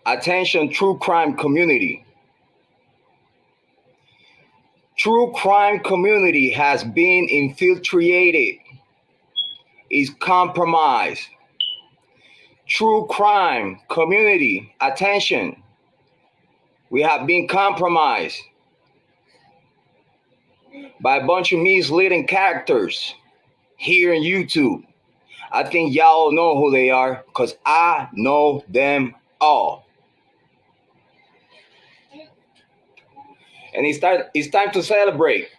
Attention, true crime community. True crime community has been infiltrated, is compromised. True crime community, attention. We have been compromised by a bunch of misleading characters here in YouTube. I think y'all know who they are because I know them all. And it's time to celebrate.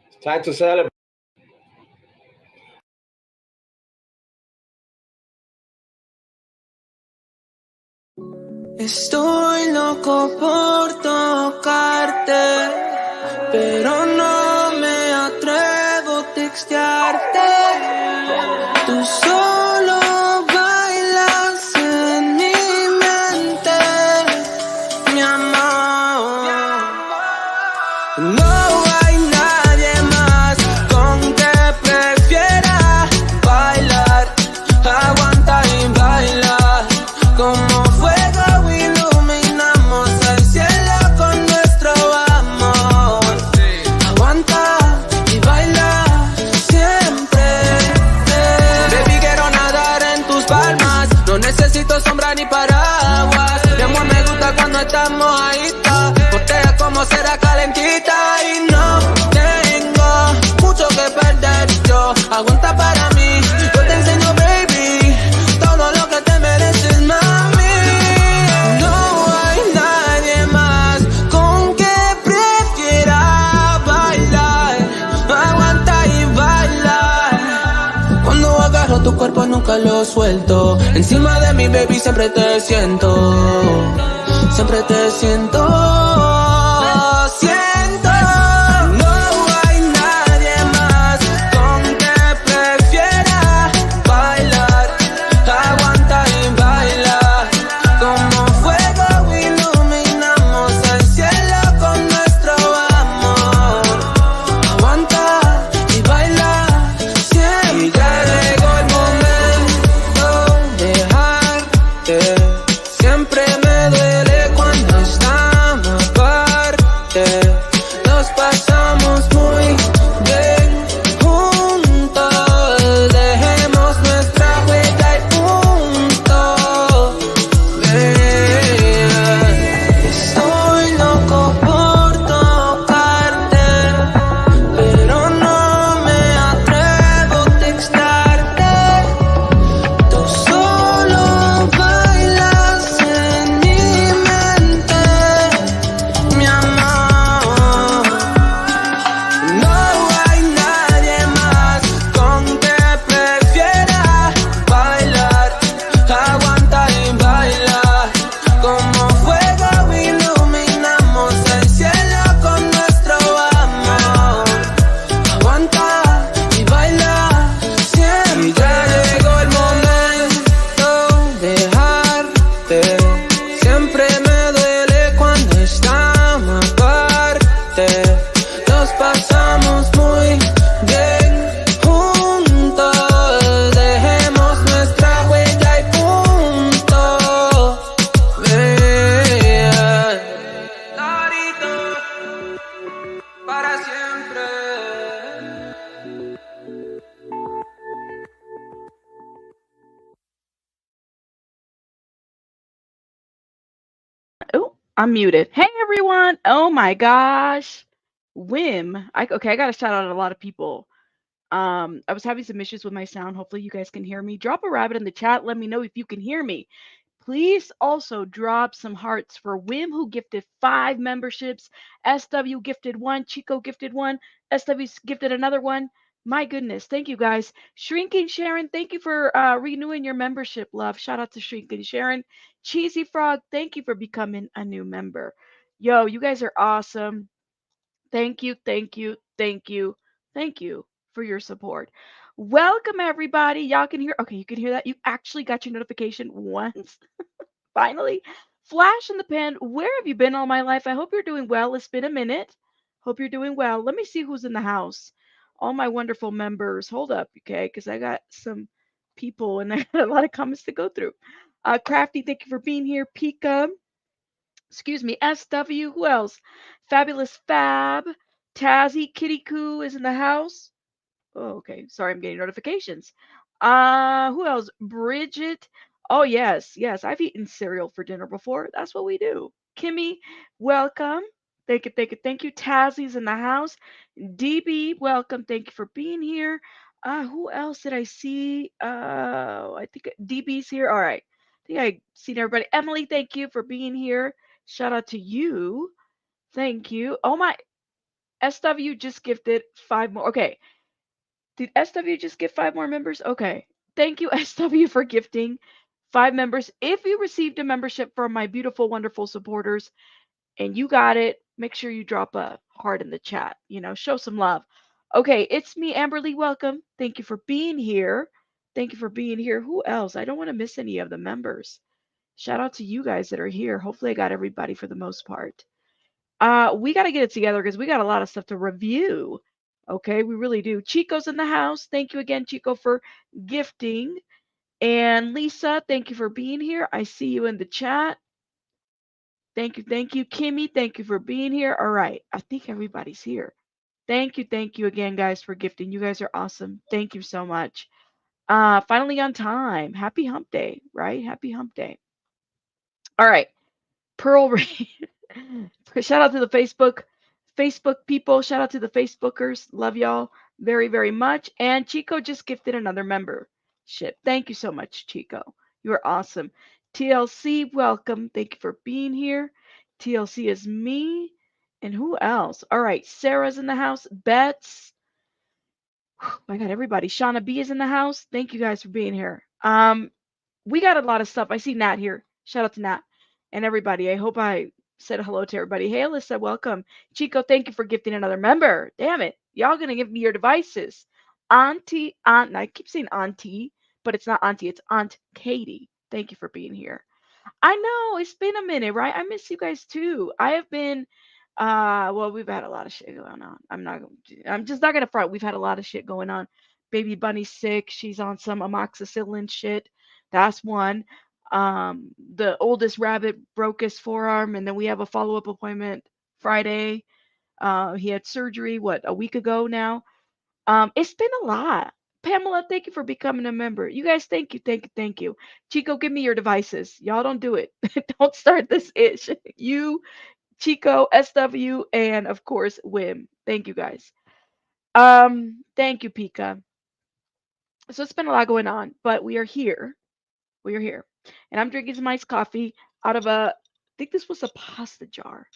It's time to celebrate. Estoy loco por tocarte, pero no me atrevo a textearte. Tú solo bailas en mi mente, mi amor. No hay nadie más con que prefiera bailar, aguanta y baila como fuego, iluminamos el cielo con nuestro amor. Aguanta y baila siempre. Baby, quiero nadar en tus palmas, no necesito sombra ni paraguas. Mi amor, me gusta cuando estamos ahí, botella como será calentita. Y no tengo mucho que perder, yo aguanta para mí. Yo te enseño, baby, todo lo que te mereces, mami. No hay nadie más con que prefiera bailar, aguanta y baila. Cuando agarro tu cuerpo nunca lo suelto, encima de mi baby siempre te siento, siempre te siento. No hay nadie más con que prefiera bailar, aguanta y baila como fuego, iluminamos el cielo con nuestro amor. Aguanta y baila siempre. Y ya llegó el momento de dejarte. Siempre me duele cuando estamos aparte. Nos pasamos muy bien juntos. Dejemos nuestra huella y punto. Estoy loco por tocarte, pero no me atrevo a textarte. Tú solo bailas en mi mente, mi amor. No hay nadie más con que prefiera bailar, aguanta y baila como fuego, iluminamos el cielo con nuestro amor. Aguanta y baila siempre. Y ya llegó el momento de dejarte. Siempre me duele cuando estamos aparte. Nos pasamos muy bien juntos. Dejemos nuestra huella y punto. Clarito, para siempre. Oh, I'm muted. Hey everyone. Oh my gosh. Wim. Okay, I got to shout out a lot of people. I was having some issues with my sound. Hopefully you guys can hear me. Drop a rabbit in the chat. Let me know if you can hear me. Please also drop some hearts for Wim, who gifted 5 memberships. SW gifted 1. Chico gifted 1. SW gifted another one. My goodness. Thank you guys. Shrinking Sharon, thank you for renewing your membership, love. Shout out to Shrinking Sharon. Cheesy Frog, thank you for becoming a new member. Yo, you guys are awesome. Thank you, thank you, thank you, thank you for your support. Welcome, everybody. Y'all can hear. Okay, you can hear that. You actually got your notification once. Finally. Flash in the pan. Where have you been all my life? I hope you're doing well. It's been a minute. Hope you're doing well. Let me see who's in the house. All my wonderful members. Hold up, okay? Because I got some people, and I got a lot of comments to go through. Crafty, thank you for being here. Pika, excuse me. SW, who else? Fabulous Fab, Tazzy, Kitty Coo is in the house. Oh, okay. Sorry, I'm getting notifications. Who else? Bridget. Oh, yes, yes. I've eaten cereal for dinner before. That's what we do. Kimmy, welcome. Thank you, thank you, thank you. Tazzy's in the house. DB, welcome. Thank you for being here. Who else did I see? I think DB's here. All right. I think I seen everybody. Emily, thank you for being here. Shout out to you. Thank you. Oh my, SW just gifted 5 more. Okay. Did SW just get 5 more members? Okay. Thank you, SW, for gifting 5 members. If you received a membership from my beautiful, wonderful supporters and you got it, make sure you drop a heart in the chat. Show some love. Okay, it's me, Amberly. Welcome. Thank you for being here. Thank you for being here. Who else? I don't want to miss any of the members. Shout out to you guys that are here. Hopefully, I got everybody for the most part. We got to get it together because we got a lot of stuff to review. Okay, we really do. Chico's in the house. Thank you again, Chico, for gifting. And Lisa, thank you for being here. I see you in the chat. Thank you, thank you. Kimmy, thank you for being here. All right, I think everybody's here. Thank you again, guys, for gifting. You guys are awesome. Thank you so much. Finally on time. Happy hump day, right? Happy hump day. All right. Pearl Ray. Shout out to the Facebook people. Shout out to the Facebookers. Love y'all very, very much. And Chico just gifted another membership. Thank you so much, Chico. You are awesome. TLC, welcome. Thank you for being here. TLC is me. And who else? All right, Sarah's in the house. Bets. My God, everybody. Shauna B is in the house. Thank you guys for being here. We got a lot of stuff. I see Nat here. Shout out to Nat and everybody. I hope I said hello to everybody. Hey, Alyssa, welcome. Chico, thank you for gifting another member. Damn it. Y'all gonna give me your devices. Aunt, I keep saying Auntie, but it's not Auntie, it's Aunt Katie. Thank you for being here. I know it's been a minute, right? I miss you guys too. I have been well, we've had a lot of shit going on. I'm just not gonna front. We've had a lot of shit going on. Baby Bunny's sick. She's on some amoxicillin shit. That's one. The oldest rabbit broke his forearm, and then we have a follow-up appointment Friday. He had surgery, what, a week ago now? It's been a lot. Pamela, thank you for becoming a member. You guys, thank you, thank you, thank you. Chico, give me your devices. Y'all don't do it. Don't start this ish. You, Chico, SW, and of course, Wim. Thank you guys. Thank you, Pika. So it's been a lot going on, but we are here. We are here. And I'm drinking some iced coffee out of I think this was a pasta jar.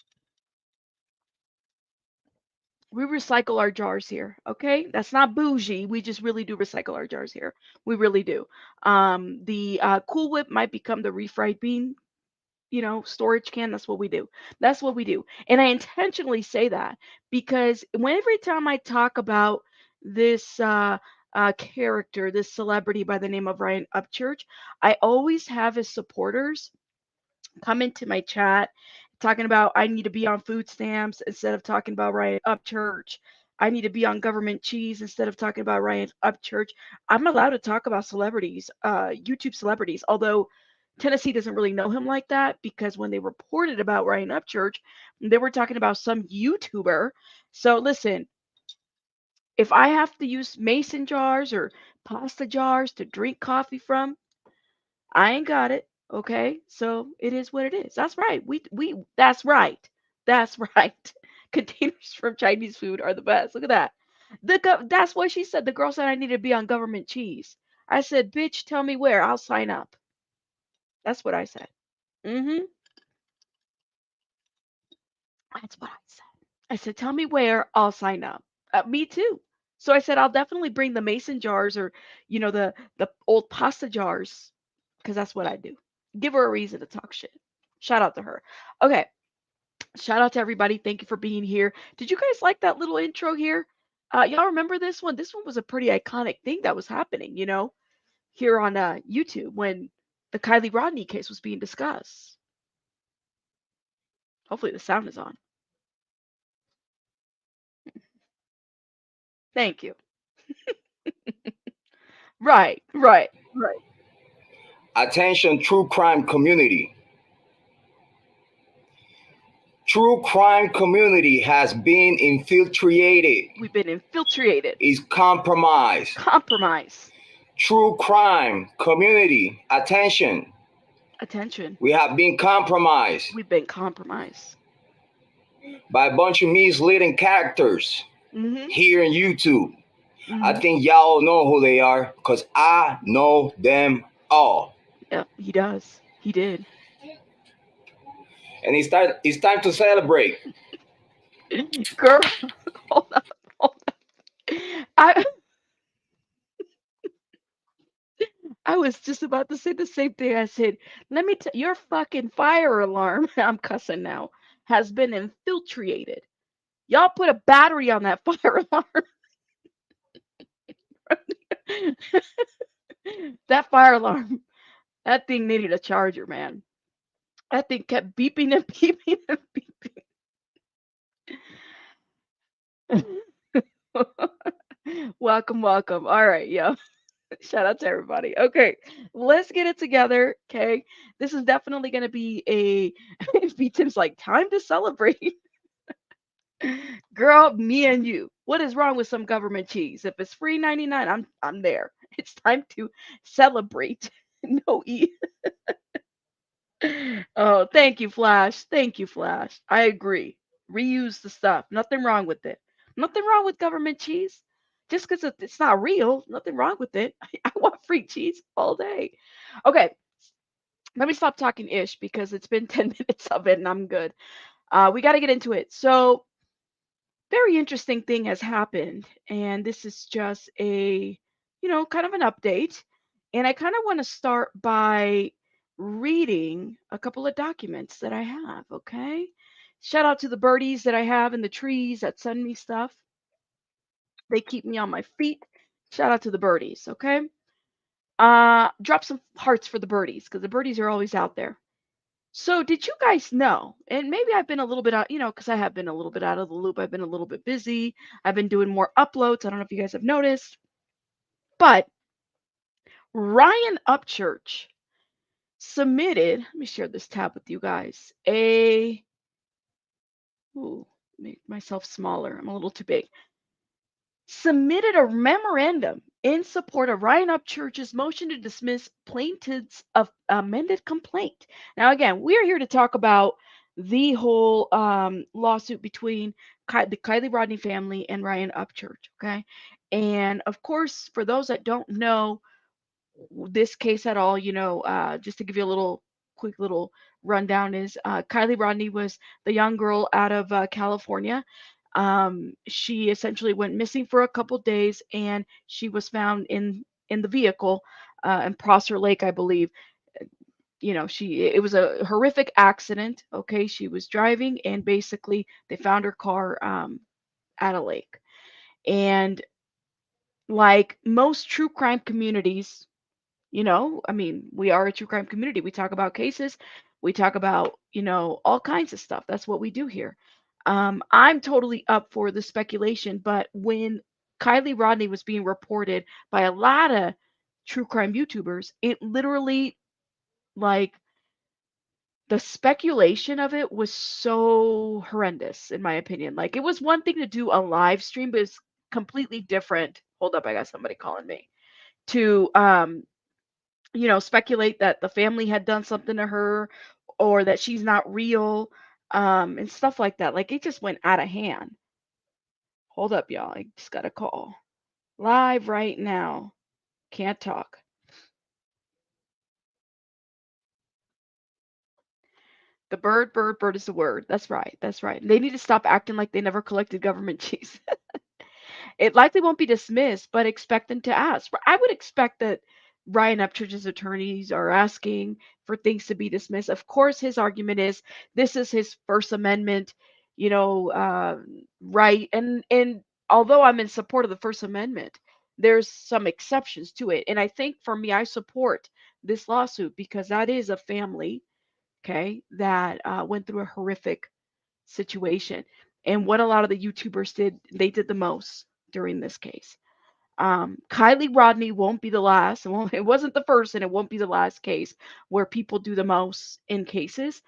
We recycle our jars here, okay? That's not bougie. We just really do recycle our jars here. We really do. The Cool Whip might become the refried bean, storage can. That's what we do. That's what we do. And I intentionally say that because every time I talk about this character, this celebrity by the name of Ryan Upchurch, I always have his supporters come into my chat talking about I need to be on food stamps instead of talking about Ryan Upchurch. I need to be on government cheese instead of talking about Ryan Upchurch. I'm allowed to talk about celebrities, YouTube celebrities, although Tennessee doesn't really know him like that because when they reported about Ryan Upchurch, they were talking about some YouTuber. So listen, if I have to use mason jars or pasta jars to drink coffee from, I ain't got it. Okay, so it is what it is. That's right. We that's right. That's right. Containers from Chinese food are the best. Look at that. That's what she said. The girl said I need to be on government cheese. I said, bitch, tell me where. I'll sign up. That's what I said. Mm-hmm. That's what I said. I said, tell me where. I'll sign up. Me too. So I said I'll definitely bring the mason jars or the old pasta jars because that's what I do. Give her a reason to talk shit. Shout out to her. Okay. Shout out to everybody. Thank you for being here. Did you guys like that little intro here? Y'all remember this one? This one was a pretty iconic thing that was happening, here on YouTube when the Kiely Rodni case was being discussed. Hopefully the sound is on. Thank you. Right, right. Right. Attention, true crime community. True crime community has been infiltrated, We've been infiltrated. is compromised. Compromise. True crime community, attention, Attention. we have been compromised We've been compromised. by a bunch of misleading characters Mm-hmm. here in YouTube. I Mm-hmm. think y'all know who they are because I know them all. Yep, he does. He did. And it's time to celebrate. Girl, hold up, hold up. I I was just about to say the same thing. I said, let me tell your fucking fire alarm, I'm cussing now, has been infiltrated. Y'all put a battery on that fire alarm. That fire alarm, that thing needed a charger, man. That thing kept beeping and beeping and beeping. Welcome, welcome. All right, yo. Shout out to everybody. Okay, let's get it together. Okay, this is definitely gonna be a. B Tim's like time to celebrate. Girl, me and you. What is wrong with some government cheese? If it's free 99, I'm there. It's time to celebrate. No E. Oh, thank you, Flash. Thank you, Flash. I agree. Reuse the stuff. Nothing wrong with it. Nothing wrong with government cheese. Just because it's not real, nothing wrong with it. I want free cheese all day. Okay, let me stop talking ish because it's been 10 minutes of it and I'm good. We got to get into it. So, very interesting thing has happened, and this is just a, kind of an update. And I kind of want to start by reading a couple of documents that I have, okay? Shout out to the birdies that I have in the trees that send me stuff. They keep me on my feet. Shout out to the birdies, okay? Drop some hearts for the birdies because the birdies are always out there. So, did you guys know? And maybe I've been a little bit out, because I have been a little bit out of the loop. I've been a little bit busy. I've been doing more uploads. I don't know if you guys have noticed, but Ryan Upchurch submitted, let me share this tab with you guys. Make myself smaller. I'm a little too big. Submitted a memorandum in support of Ryan Upchurch's motion to dismiss plaintiff's of amended complaint. Now, again, we're here to talk about the whole lawsuit between the Kiely Rodni family and Ryan Upchurch. Okay, and of course, for those that don't know this case at all, just to give you a quick little rundown, is Kiely Rodni was the young girl out of California. She essentially went missing for a couple days, and she was found in the vehicle in Prosser Lake, I believe. It was a horrific accident. Okay, she was driving, and basically they found her car at a lake. And like most true crime communities, I mean, we are a true crime community. We talk about cases, we talk about, all kinds of stuff. That's what we do here. I'm totally up for the speculation, but when Kiely Rodni was being reported by a lot of true crime YouTubers, it literally, like, the speculation of it was so horrendous, in my opinion. Like, it was one thing to do a live stream, but it's completely different. Hold up, I got somebody calling me. To speculate that the family had done something to her or that she's not real, and stuff like that. Like, it just went out of hand. Hold up, y'all. I just got a call. Live right now. Can't talk. The bird is the word. That's right. That's right. They need to stop acting like they never collected government cheese. It likely won't be dismissed, but expect them to ask. I would expect that Ryan Upchurch's attorneys are asking for things to be dismissed. Of course, his argument is this is his First Amendment, right. And although I'm in support of the First Amendment, there's some exceptions to it. And I think for me, I support this lawsuit because that is a family, okay, that went through a horrific situation. And what a lot of the YouTubers did, they did the most during this case. Kiely Rodni won't be the last. It wasn't the first, and it won't be the last case where people do the most in cases.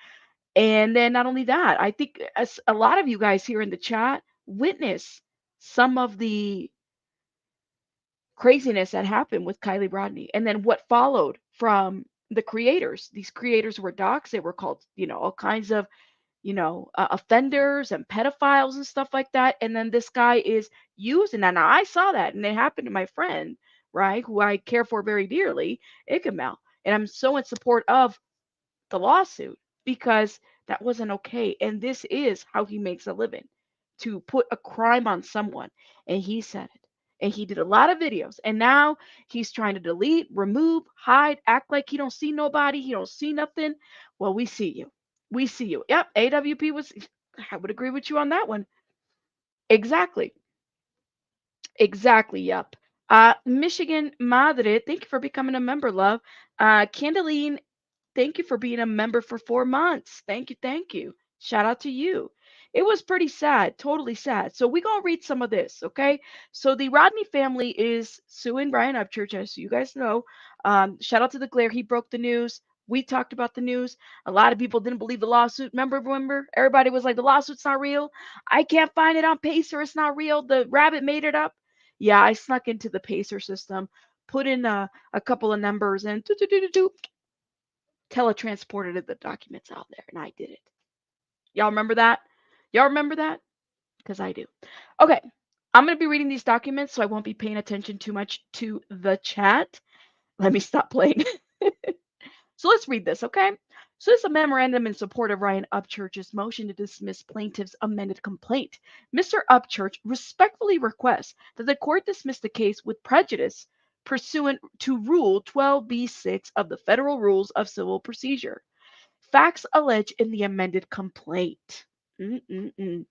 And then not only that, I think as a lot of you guys here in the chat witness some of the craziness that happened with Kiely Rodni, and then what followed from the creators. These creators were docs. They were called, all kinds of, offenders and pedophiles and stuff like that. And then this guy is using that. Now I saw that, and it happened to my friend, right, who I care for very dearly, Ikamel, and I'm so in support of the lawsuit because that wasn't okay. And this is how he makes a living, to put a crime on someone. And he said it. And he did a lot of videos. And now he's trying to delete, remove, hide, act like he don't see nobody. He don't see nothing. Well, we see you. We see you. Yep, AWP was, I would agree with you on that one. Exactly. Exactly. Yep. Michigan Madre, thank you for becoming a member, love. Candeline, thank you for being a member for 4 months. Thank you. Thank you. Shout out to you. It was pretty sad, totally sad. So we're going to read some of this, okay? So the Rodney family is suing Ryan Upchurch, as you guys know. Shout out to the Glare. He broke the news. We talked about the news. A lot of people didn't believe the lawsuit. Remember? Everybody was like, the lawsuit's not real. I can't find it on Pacer. It's not real. The rabbit made it up. Yeah, I snuck into the Pacer system, put in a couple of numbers, and teletransported the documents out there, and I did it. Y'all remember that? Y'all remember that? Because I do. Okay, I'm going to be reading these documents, so I won't be paying attention too much to the chat. Let me stop playing. So let's read this, okay? So this is a memorandum in support of Ryan Upchurch's motion to dismiss plaintiff's amended complaint. Mr. Upchurch respectfully requests that the court dismiss the case with prejudice pursuant to Rule 12b-6 of the Federal Rules of Civil Procedure. Facts alleged in the amended complaint. Mm-mm-mm.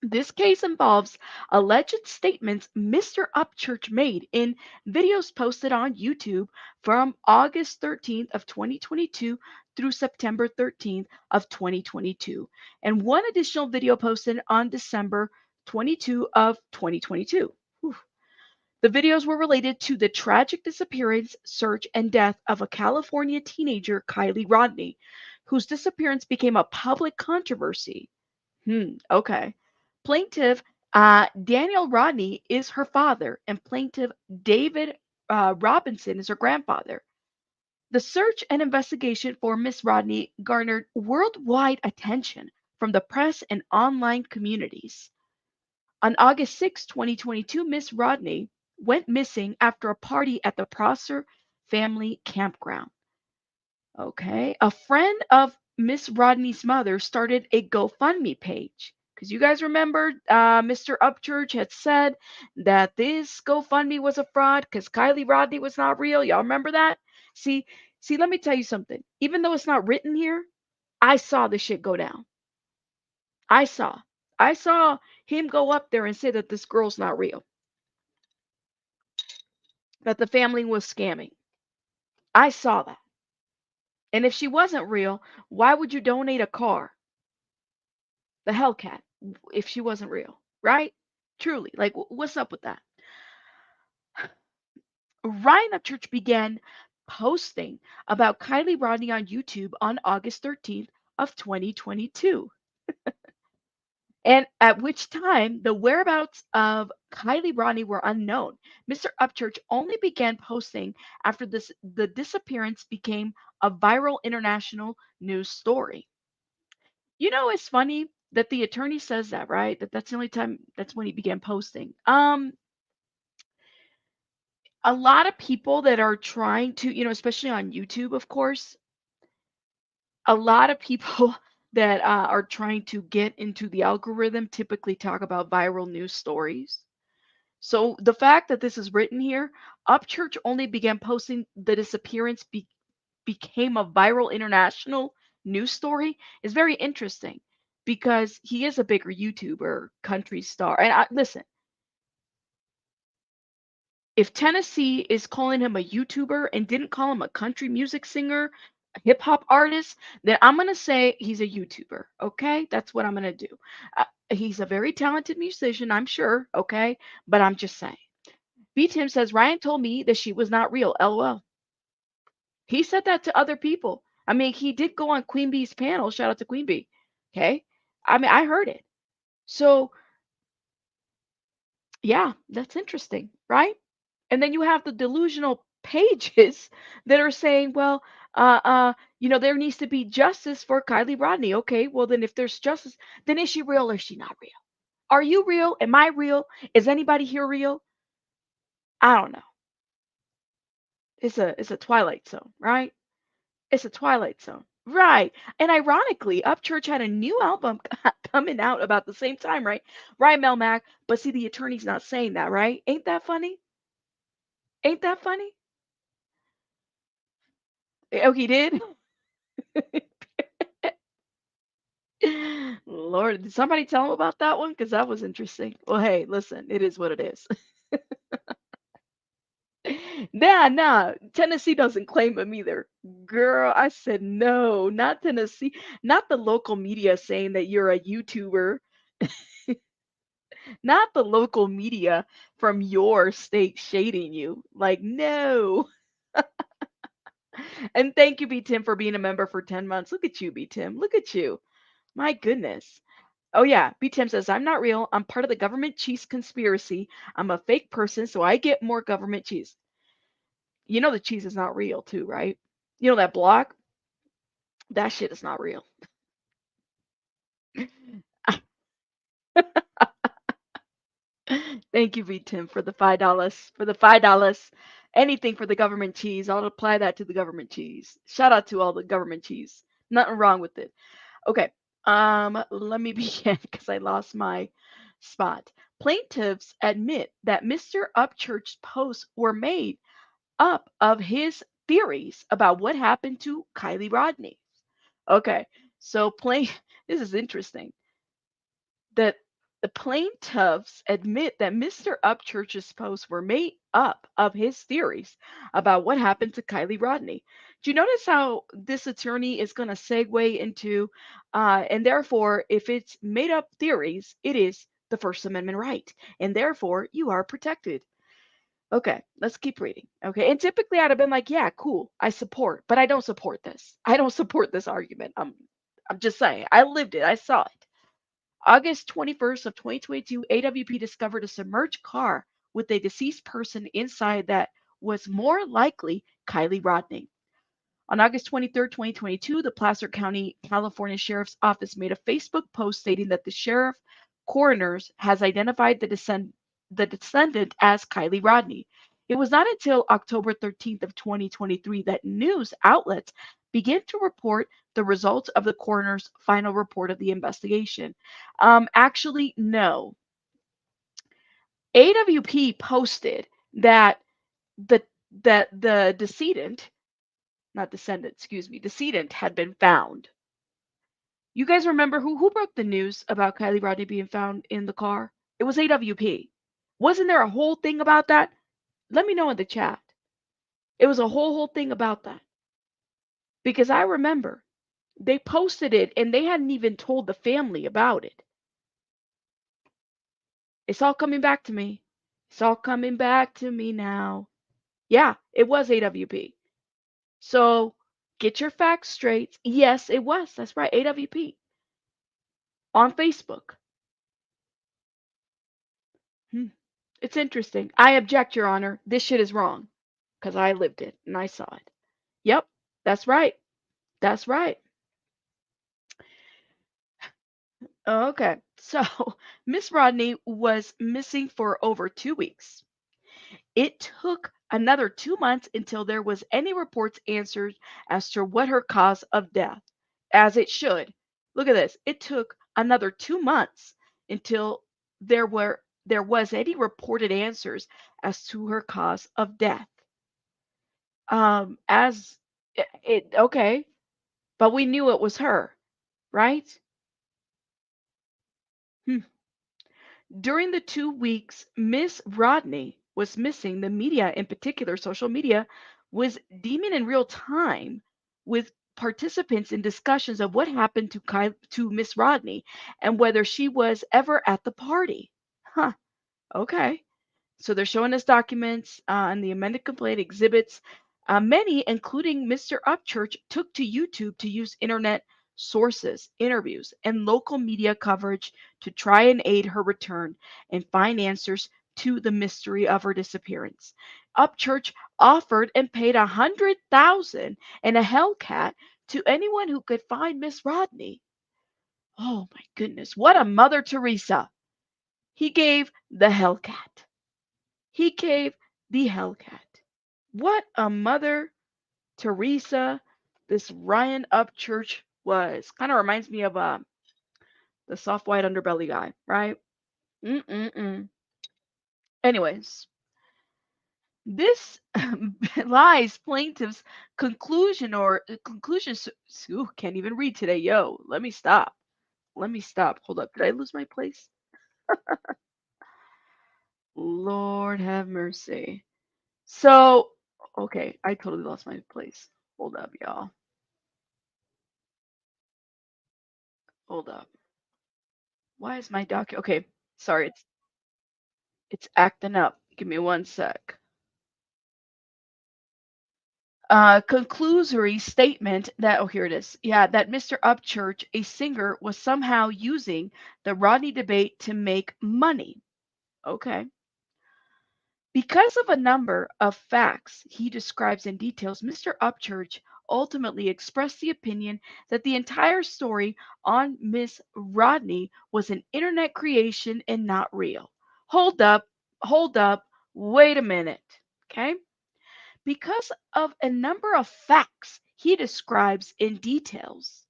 This case involves alleged statements Mr. Upchurch made in videos posted on YouTube from August 13th of 2022 through September 13th of 2022, and one additional video posted on December 22 of 2022. Whew. The videos were related to the tragic disappearance, search, and death of a California teenager, Kiely Rodni, whose disappearance became a public controversy. Okay. Plaintiff Daniel Rodney is her father, and plaintiff David Robinson is her grandfather. The search and investigation for Miss Rodney garnered worldwide attention from the press and online communities. On August 6, 2022, Miss Rodney went missing after a party at the Prosser family campground. Okay. A friend of Miss Rodney's mother started a GoFundMe page. Because you guys remember Mr. Upchurch had said that this GoFundMe was a fraud because Kiely Rodni was not real. Y'all remember that? See, let me tell you something. Even though it's not written here, I saw this shit go down. I saw. I saw him go up there and say that this girl's not real. That the family was scamming. I saw that. And if she wasn't real, why would you donate a car? The Hellcat, if she wasn't real, right? Truly, like, what's up with that? Ryan Upchurch began posting about Kiely Rodni on YouTube on August 13th of 2022. And at which time the whereabouts of Kiely Rodni were unknown. Mr. Upchurch only began posting after the disappearance became a viral international news story. It's funny that the attorney says that, right? That's the only time, that's when he began posting. A lot of people that are trying to, especially on YouTube, of course, a lot of people that are trying to get into the algorithm typically talk about viral news stories. So the fact that this is written here, Upchurch only began posting the disappearance became a viral international news story is very interesting because he is a bigger YouTuber, country star. And listen, if Tennessee is calling him a YouTuber and didn't call him a country music singer, a hip hop artist, then I'm going to say he's a YouTuber. Okay. That's what I'm going to do. He's a very talented musician, I'm sure. Okay. But I'm just saying. B Tim says Ryan told me that she was not real. LOL. He said that to other people. I mean, he did go on Queen Bee's panel. Shout out to Queen Bee. Okay. I mean, I heard it. So, yeah, that's interesting, right? And then you have the delusional pages that are saying, well, there needs to be justice for Kiely Rodni. Okay, well, then if there's justice, then is she real or is she not real? Are you real? Am I real? Is anybody here real? I don't know. It's a twilight zone, right? It's a twilight zone. Right. And ironically, Upchurch had a new album coming out about the same time, right? Ryan Melmac, but see the attorney's not saying that, right? Ain't that funny? Ain't that funny? Oh, he did? Lord, did somebody tell him about that one? Because that was interesting. Well, hey, listen, it is what it is. Nah, Tennessee doesn't claim him either. Girl, I said no, not Tennessee, not the local media saying that you're a YouTuber, not the local media from your state shading you. Like, no. And thank you, B Tim, for being a member for 10 months. Look at you, B Tim. Look at you. My goodness. Oh yeah, B Tim says I'm not real. I'm part of the government cheese conspiracy. I'm a fake person, so I get more government cheese. You know the cheese is not real too, right? You know that block? That shit is not real. Thank you, V Tim, for the $5. For the $5. Anything for the government cheese. I'll apply that to the government cheese. Shout out to all the government cheese. Nothing wrong with it. Okay. Let me begin because I lost my spot. Plaintiffs admit that Mr. Upchurch's posts were made up of his theories about what happened to Kiely Rodni. Okay, so this is interesting. That the plaintiffs admit that Mr. Upchurch's posts were made up of his theories about what happened to Kiely Rodni. Do you notice how this attorney is going to segue into, and therefore, if it's made up theories, it is the First Amendment right, and therefore you are protected. Okay, let's keep reading. Okay, and typically I'd have been like, yeah, cool, I support, but I don't support this. I don't support this argument. I'm just saying, I lived it, I saw it. August 21st of 2022, AWP discovered a submerged car with a deceased person inside that was more likely Kiely Rodni. On August 23rd, 2022, the Placer County, California Sheriff's Office made a Facebook post stating that the sheriff coroners has identified the descendant as Kiely Rodni. It was not until October 13th of 2023 that news outlets began to report the results of the coroner's final report of the investigation. Actually, no. AWP posted that the the decedent, not descendant, excuse me, decedent had been found. You guys remember who broke the news about Kiely Rodni being found in the car? It was AWP. Wasn't there a whole thing about that? Let me know in the chat. It was a whole thing about that. Because I remember they posted it and they hadn't even told the family about it. It's all coming back to me. It's all coming back to me now. Yeah, it was AWP. So get your facts straight. Yes, it was. That's right. AWP on Facebook. Hmm. It's interesting. I object, Your Honor. This shit is wrong because I lived it and I saw it. Yep, that's right. That's right. Okay, so Miss Rodni was missing for over 2 weeks. It took another 2 months until there was any reports answered as to what her cause of death, as it should. Look at this. It took another 2 months until there was any reported answers as to her cause of death. As it okay, but we knew it was her, right? Hmm. During the 2 weeks Miss Rodni was missing, the media, in particular social media, was deeming in real time with participants in discussions of what happened to Miss Rodni and whether she was ever at the party. Huh. Okay. So they're showing us documents, and the amended complaint exhibits many, including Mr. Upchurch, took to YouTube to use internet sources, interviews, and local media coverage to try and aid her return and find answers to the mystery of her disappearance. Upchurch offered and paid 100,000 and a Hellcat to anyone who could find Miss Rodney. Oh my goodness, what a Mother Teresa! He gave the Hellcat. He gave the Hellcat. What a Mother Teresa this Ryan Upchurch was. Kind of reminds me of the soft white underbelly guy, right? Mm-mm-mm. Anyways, this lies plaintiff's conclusion or conclusion. Ooh, can't even read today. Yo, let me stop. Let me stop. Hold up. Did I lose my place? Lord have mercy. So, okay, I totally lost my place. Hold up, y'all. Hold up. Why is my doc? Okay, sorry, it's acting up. Give me one sec. Conclusory statement that here it is. Yeah, that Mr. Upchurch, a singer, was somehow using the Rodney debate to make money. Okay. Because of a number of facts he describes in details, Mr. Upchurch ultimately expressed the opinion that the entire story on Miss Rodney was an internet creation and not real. Hold up, hold up, wait a minute. Okay? Because of a number of facts he describes in details,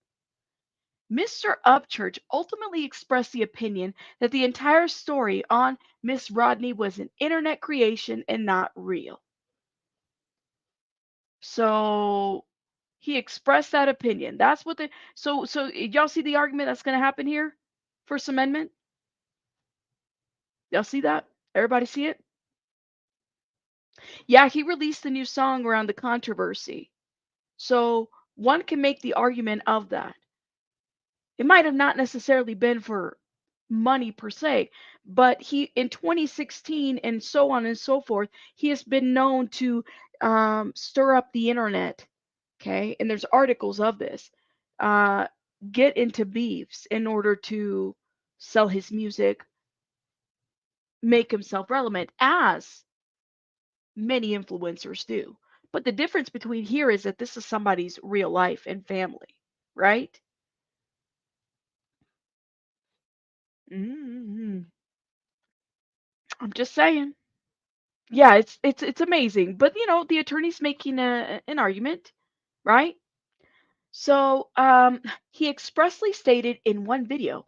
Mr. Upchurch ultimately expressed the opinion that the entire story on Miss Rodney was an internet creation and not real. So he expressed that opinion. That's what the so y'all see the argument that's going to happen here? First Amendment? Y'all see that? Everybody see it? Yeah, he released a new song around the controversy. So one can make the argument of that. It might have not necessarily been for money per se, but he in 2016 and so on and so forth, he has been known to stir up the internet. Okay, and there's articles of this. Uh, get into beefs in order to sell his music, make himself relevant, as many influencers do. But the difference between here is that this is somebody's real life and family, right? hmm I'm just saying. Yeah, it's amazing. But the attorney's making an argument, right? So he expressly stated in one video,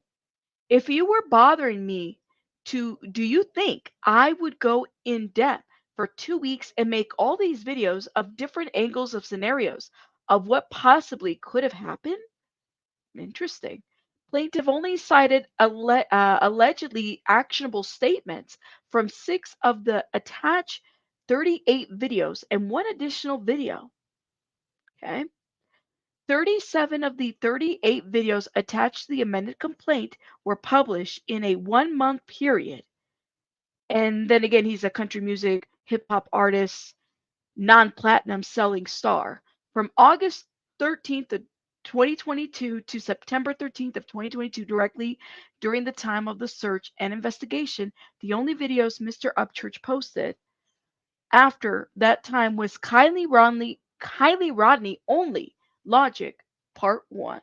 if you were bothering me do you think I would go in depth for 2 weeks and make all these videos of different angles of scenarios of what possibly could have happened? Interesting. Plaintiff only cited allegedly actionable statements from 6 of the attached 38 videos and one additional video. Okay. 37 of the 38 videos attached to the amended complaint were published in a 1 month period. And then again, he's a country music hip hop artist, non platinum selling star. From August 13th of 2022 to September 13th of 2022, directly during the time of the search and investigation, the only videos Mr. Upchurch posted after that time was Kiely Rodni only, Logic, Part 1.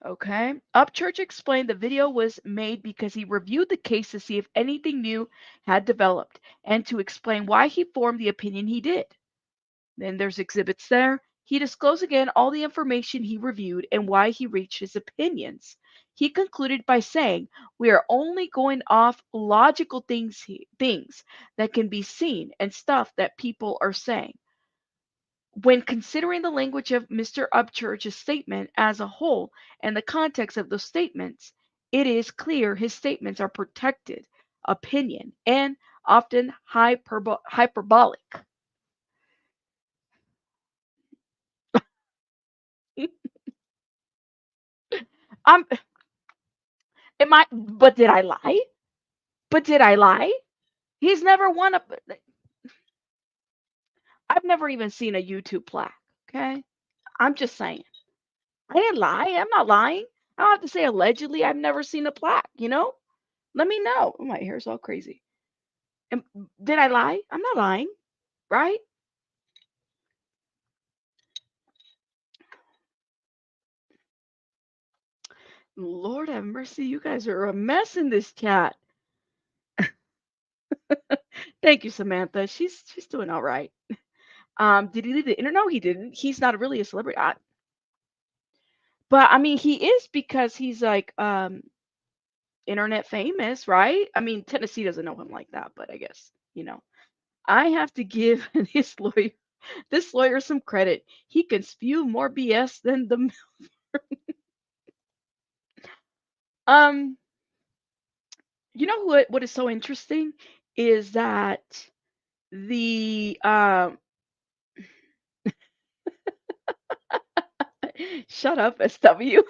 Okay. Upchurch explained the video was made because he reviewed the case to see if anything new had developed and to explain why he formed the opinion he did. Then there's exhibits there. He disclosed again all the information he reviewed and why he reached his opinions. He concluded by saying, "We are only going off logical things that can be seen and stuff that people are saying. When considering the language of Mr. Upchurch's statement as a whole and the context of those statements, it is clear his statements are protected opinion and often hyperbolic." I'm, am I? But did I lie? But did I lie? He's never won a. I've never even seen a YouTube plaque. Okay, I'm just saying. I didn't lie. I'm not lying. I don't have to say allegedly. I've never seen a plaque. Let me know. Oh, my hair's all crazy. And did I lie? I'm not lying, right? Lord have mercy. You guys are a mess in this chat. Thank you, Samantha. She's doing all right. Did he leave the internet? No, he didn't. He's not really a celebrity. But I mean, he is because he's like internet famous, right? I mean, Tennessee doesn't know him like that, but I guess, I have to give this lawyer some credit. He can spew more BS than the um what is so interesting is that the shut up, SW.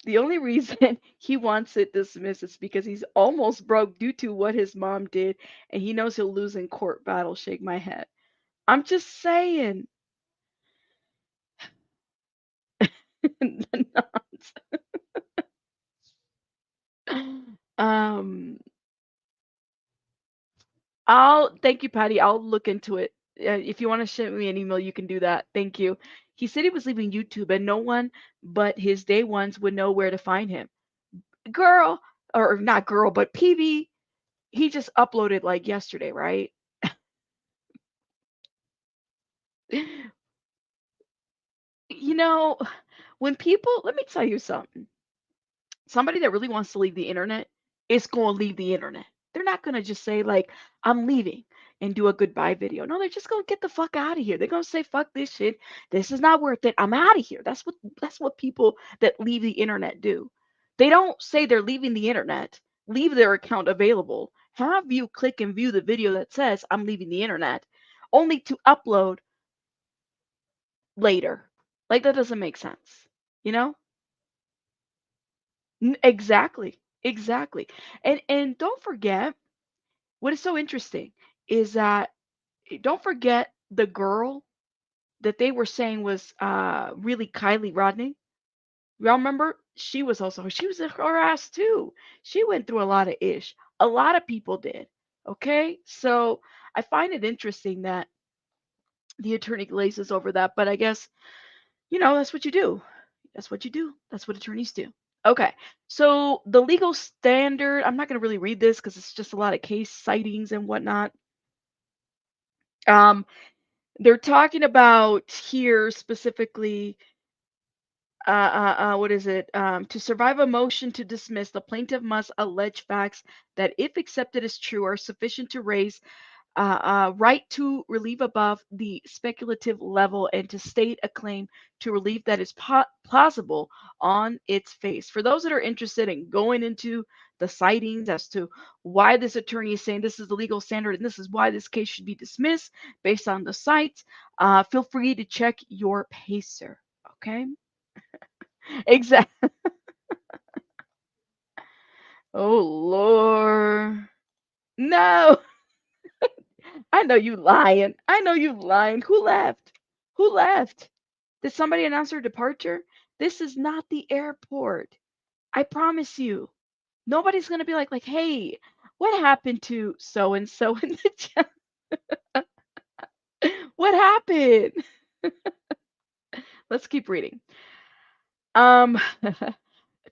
The only reason he wants it dismissed is because he's almost broke due to what his mom did, and he knows he'll lose in court battle. Shake my head. I'm just saying. The um, I'll thank you, Patty. I'll look into it. If you want to send me an email, you can do that. Thank you. He said he was leaving YouTube, and no one but his day ones would know where to find him. Girl, or not girl, but PB. He just uploaded like yesterday, right? You know, when people, let me tell you something. Somebody that really wants to leave the internet is going to leave the internet. They're not going to just say, like, I'm leaving and do a goodbye video. No, they're just going to get the fuck out of here. They're going to say, fuck this shit. This is not worth it. I'm out of here. That's what people that leave the internet do. They don't say they're leaving the internet, leave their account available, have you click and view the video that says, I'm leaving the internet, only to upload later. Like, that doesn't make sense. You know? Exactly. Exactly. And don't forget what is so interesting is that don't forget the girl that they were saying was really Kiely Rodni. Y'all remember? She was harassed too. She went through a lot of ish. A lot of people did. Okay? So I find it interesting that the attorney glazes over that, but I guess, that's what you do. That's what you do. That's what attorneys do. Okay. So the legal standard, I'm not going to really read this because it's just a lot of case sightings and whatnot. Um, they're talking about here specifically, what is it? To survive a motion to dismiss, the plaintiff must allege facts that, if accepted as true, are sufficient to raise right to relief above the speculative level and to state a claim to relief that is plausible on its face. For those that are interested in going into the sightings as to why this attorney is saying this is the legal standard and this is why this case should be dismissed based on the sites, feel free to check your pacer. Okay? Exactly. Oh, Lord. No. I know you lying. I know you lying. Who left? Who left? Did somebody announce their departure? This is not the airport. I promise you. Nobody's gonna be like, hey, what happened to so and so in the chat? What happened? Let's keep reading. Um,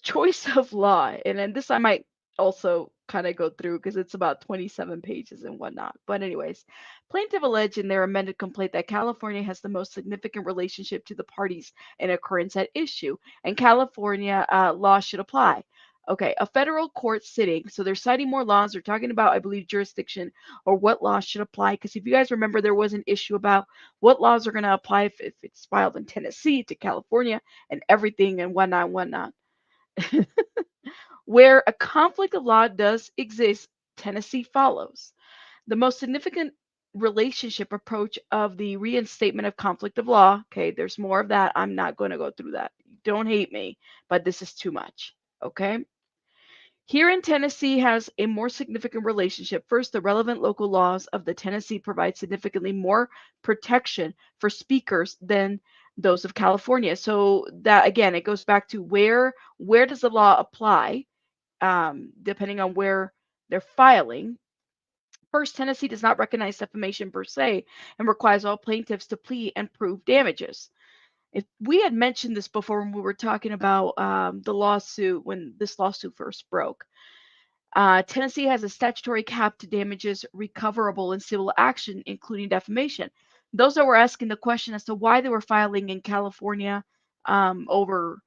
choice of law, and then this I might also kind of go through because it's about 27 pages and whatnot. But anyways, plaintiff alleged in their amended complaint that California has the most significant relationship to the parties in occurrence at issue, and California law should apply. Okay, a federal court sitting. So they're citing more laws. They're talking about, I believe, jurisdiction or what laws should apply. Because if you guys remember, there was an issue about what laws are going to apply if it's filed in Tennessee to California and everything and whatnot, whatnot. Where a conflict of law does exist, Tennessee follows. The most significant relationship approach of the reinstatement of conflict of law. Okay, there's more of that. I'm not going to go through that. Don't hate me, but this is too much. Okay. Here in Tennessee has a more significant relationship. First, the relevant local laws of the Tennessee provide significantly more protection for speakers than those of California. So that again, it goes back to where does the law apply, depending on where they're filing. First, Tennessee does not recognize defamation per se and requires all plaintiffs to plead and prove damages. If we had mentioned this before when we were talking about the lawsuit, when this lawsuit first broke, Tennessee has a statutory cap to damages recoverable in civil action, including defamation. Those that were asking the question as to why they were filing in California over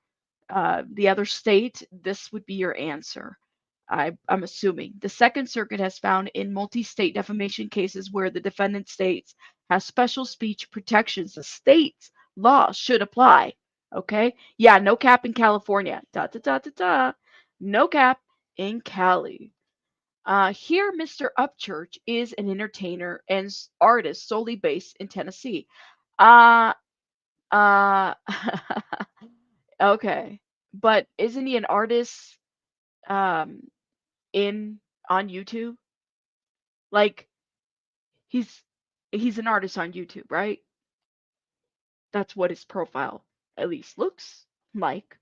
the other state, this would be your answer. I'm assuming. The Second Circuit has found in multi state defamation cases where the defendant states has special speech protections, the state's law should apply. Okay? Yeah, no cap in California. Da da da da da. No cap in Cali. Here, Mr. Upchurch is an entertainer and artist solely based in Tennessee. Uh, uh, okay. But isn't he an artist um, in on YouTube? Like he's he's an artist on YouTube, right? That's what his profile at least looks like,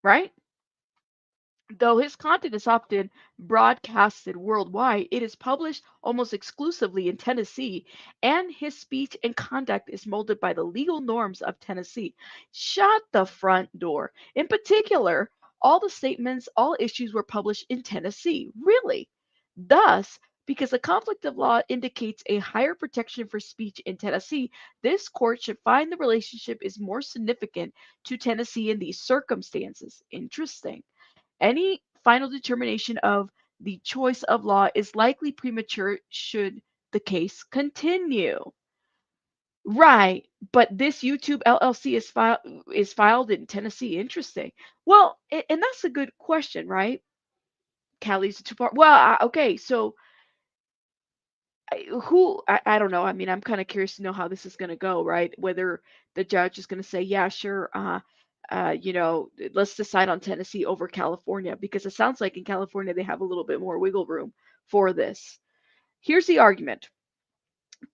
right? Though his content is often broadcasted worldwide, it is published almost exclusively in Tennessee, and his speech and conduct is molded by the legal norms of Tennessee. Shut the front door. In particular, all the statements, all issues were published in Tennessee. Really? Thus, because the conflict of law indicates a higher protection for speech in Tennessee, this court should find the relationship is more significant to Tennessee in these circumstances. Interesting. Any final determination of the choice of law is likely premature should the case continue. Right, but this YouTube LLC is filed in Tennessee. Interesting. Well, and that's a good question, right? Callie's a two-part. Well, okay, so I don't know. I mean, I'm kind of curious to know how this is going to go, right? Whether the judge is going to say, yeah, sure, let's decide on Tennessee over California, because it sounds like in California they have a little bit more wiggle room for this. Here's the argument.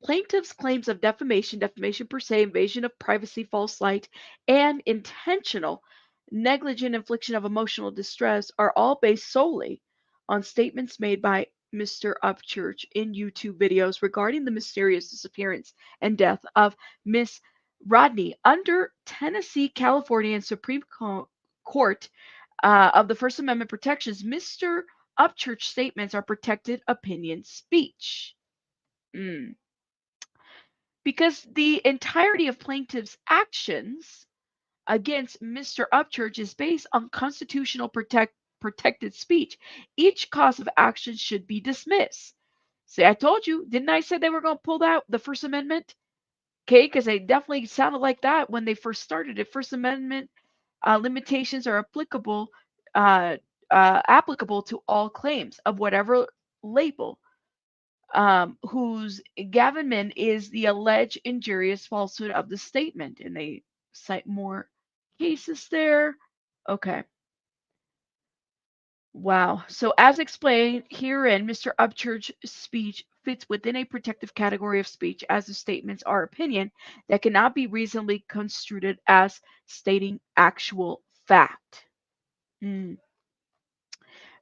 Plaintiffs' claims of defamation, defamation per se, invasion of privacy, false light, and intentional negligent infliction of emotional distress are all based solely on statements made by Mr. Upchurch in YouTube videos regarding the mysterious disappearance and death of Miss Rodni. Under Tennessee, California, and Supreme Court of the First Amendment protections, Mr. Upchurch statements are protected opinion speech. Because the entirety of plaintiff's actions against Mr. Upchurch is based on constitutional protected speech. Each cause of action should be dismissed. See, I told you, didn't I say they were going to pull out the First Amendment? Okay, because they definitely sounded like that when they first started it. First Amendment limitations are uh, applicable to all claims of whatever label, whose gravamen is the alleged injurious falsehood of the statement. And they cite more cases there. Okay. Wow. So, as explained herein, Mr. Upchurch's speech fits within a protective category of speech as the statements are opinion that cannot be reasonably construed as stating actual fact. Mm.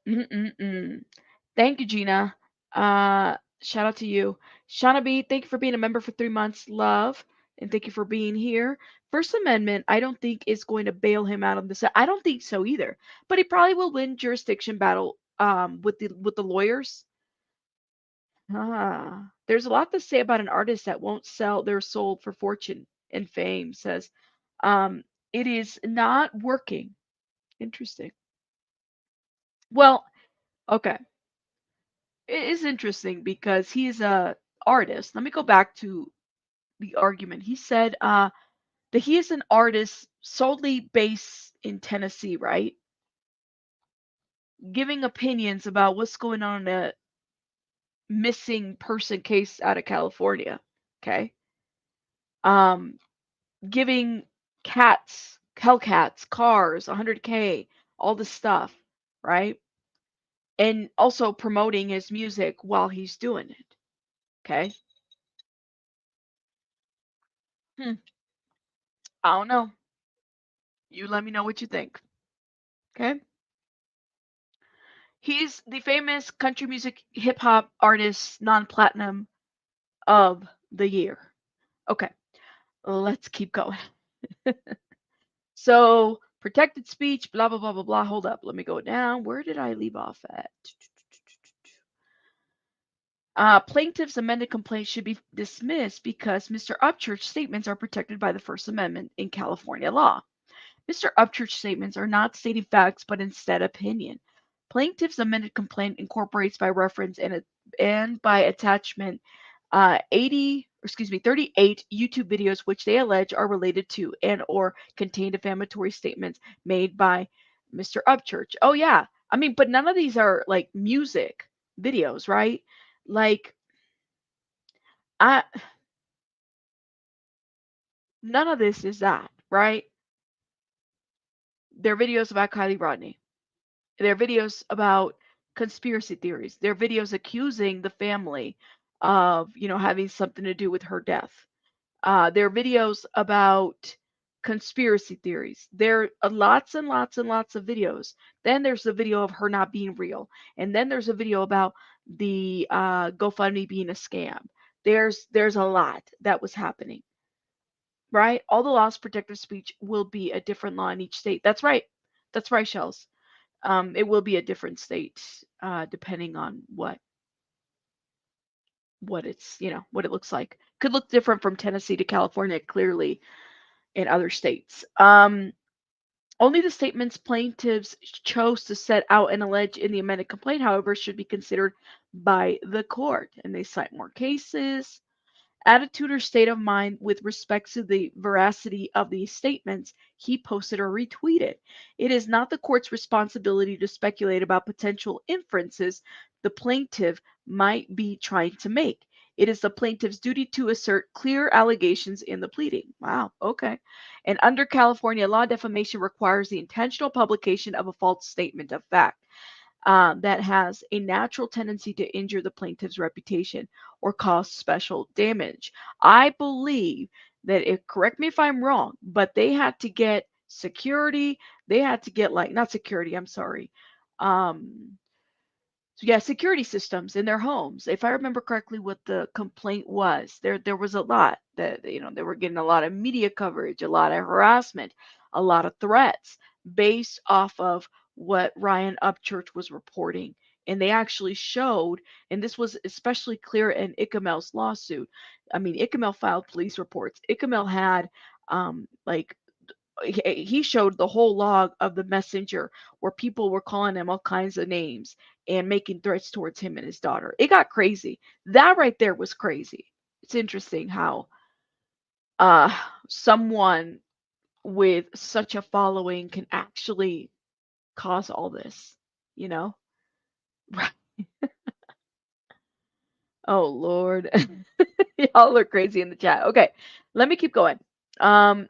Mm-mm-mm. Thank you, Gina. Shout out to you. Shauna B, thank you for being a member for 3 months. Love. And thank you for being here. First Amendment, I don't think is going to bail him out on this. I don't think so either. But he probably will win jurisdiction battle with the lawyers. There's a lot to say about an artist that won't sell their soul for fortune and fame, says. Um, it is not working. Interesting. Well, okay. It is interesting because he's a artist. Let me go back to the argument. He said that he is an artist solely based in Tennessee, right? Giving opinions about what's going on in a missing person case out of California. Okay. Um, giving cats, Hellcats, cars, 100K, all this stuff, right? and also promoting his music while he's doing it. Okay. Hmm. I don't know. You let me know what you think. Okay. He's the famous country music hip hop artist, non platinum of the year. Okay. Let's keep going. So, protected speech, blah, blah, blah, blah, blah. Hold up. Let me go down. Where did I leave off at? Plaintiff's amended complaint should be dismissed because Mr. Upchurch's statements are protected by the First Amendment in California law. Mr. Upchurch's statements are not stating facts but instead opinion. Plaintiff's amended complaint incorporates by reference and by attachment 38 YouTube videos which they allege are related to and or contain defamatory statements made by Mr. Upchurch. Oh yeah. I mean, but none of these are like music videos, right? Like I none of this is that, right? They're videos about Kiely Rodni. They're videos about conspiracy theories. They're videos accusing the family of, having something to do with her death. There are videos about conspiracy theories. There are lots and lots and lots of videos. Then there's a video of her not being real, and then there's a video about the GoFundMe being a scam. There's a lot that was happening, right? All the laws protective speech will be a different law in each state. That's right. That's right, Shells. It will be a different state depending on what it's what it looks like. Could look different from Tennessee to California, clearly in other states. Only the statements plaintiffs chose to set out and allege in the amended complaint, however, should be considered by the court. And they cite more cases. Attitude or state of mind with respect to the veracity of these statements he posted or retweeted. It is not the court's responsibility to speculate about potential inferences the plaintiff might be trying to make. It is the plaintiff's duty to assert clear allegations in the pleading. Wow, okay. And under California law, defamation requires the intentional publication of a false statement of fact that has a natural tendency to injure the plaintiff's reputation or cause special damage. I believe that if, correct me if I'm wrong, but they had to get security, they had to get like, not security, I'm sorry. So yeah, security systems in their homes. If I remember correctly, what the complaint was, there was a lot that they were getting a lot of media coverage, a lot of harassment, a lot of threats based off of what Ryan Upchurch was reporting. And they actually showed, and this was especially clear in Icamel's lawsuit. I mean, Icamel filed police reports. Icamel had like he showed the whole log of the messenger where people were calling him all kinds of names and making threats towards him and his daughter. It got crazy. That right there was crazy. It's interesting how uh someone with such a following can actually cause all this, you know? Right. Oh Lord. Y'all are crazy in the chat. Okay, let me keep going. Um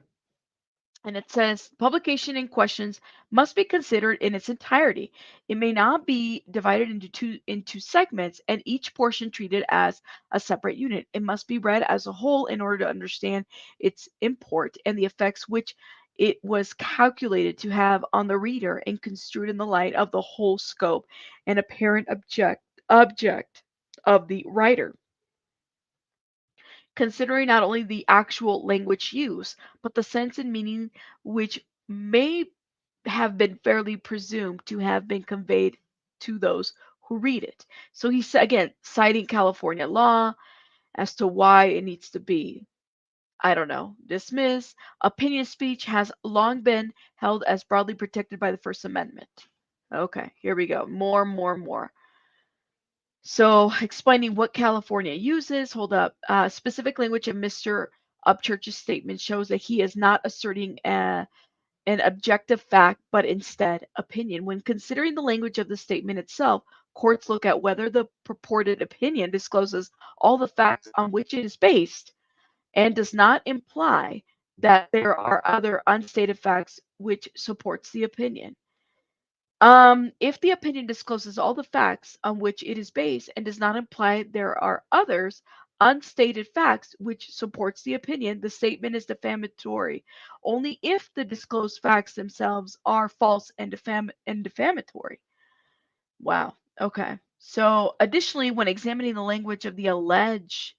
And it says publication in questions must be considered in its entirety. It may not be divided into segments and each portion treated as a separate unit. It must be read as a whole in order to understand its import and the effects which it was calculated to have on the reader and construed in the light of the whole scope and apparent object of the writer, considering not only the actual language used, but the sense and meaning which may have been fairly presumed to have been conveyed to those who read it. So he's again citing California law as to why it needs to be, I don't know, dismissed. Opinion speech has long been held as broadly protected by the First Amendment. Okay, here we go. More. So, explaining what California uses, hold up. Specific language of Mr. Upchurch's statement shows that he is not asserting an objective fact, but instead opinion. When considering the language of the statement itself, courts look at whether the purported opinion discloses all the facts on which it is based and does not imply that there are other unstated facts which supports the opinion. If the opinion discloses all the facts on which it is based and does not imply there are others unstated facts which supports the opinion, the statement is defamatory. Only if the disclosed facts themselves are false and defamatory. Wow. Okay. So, additionally, when examining the language of the alleged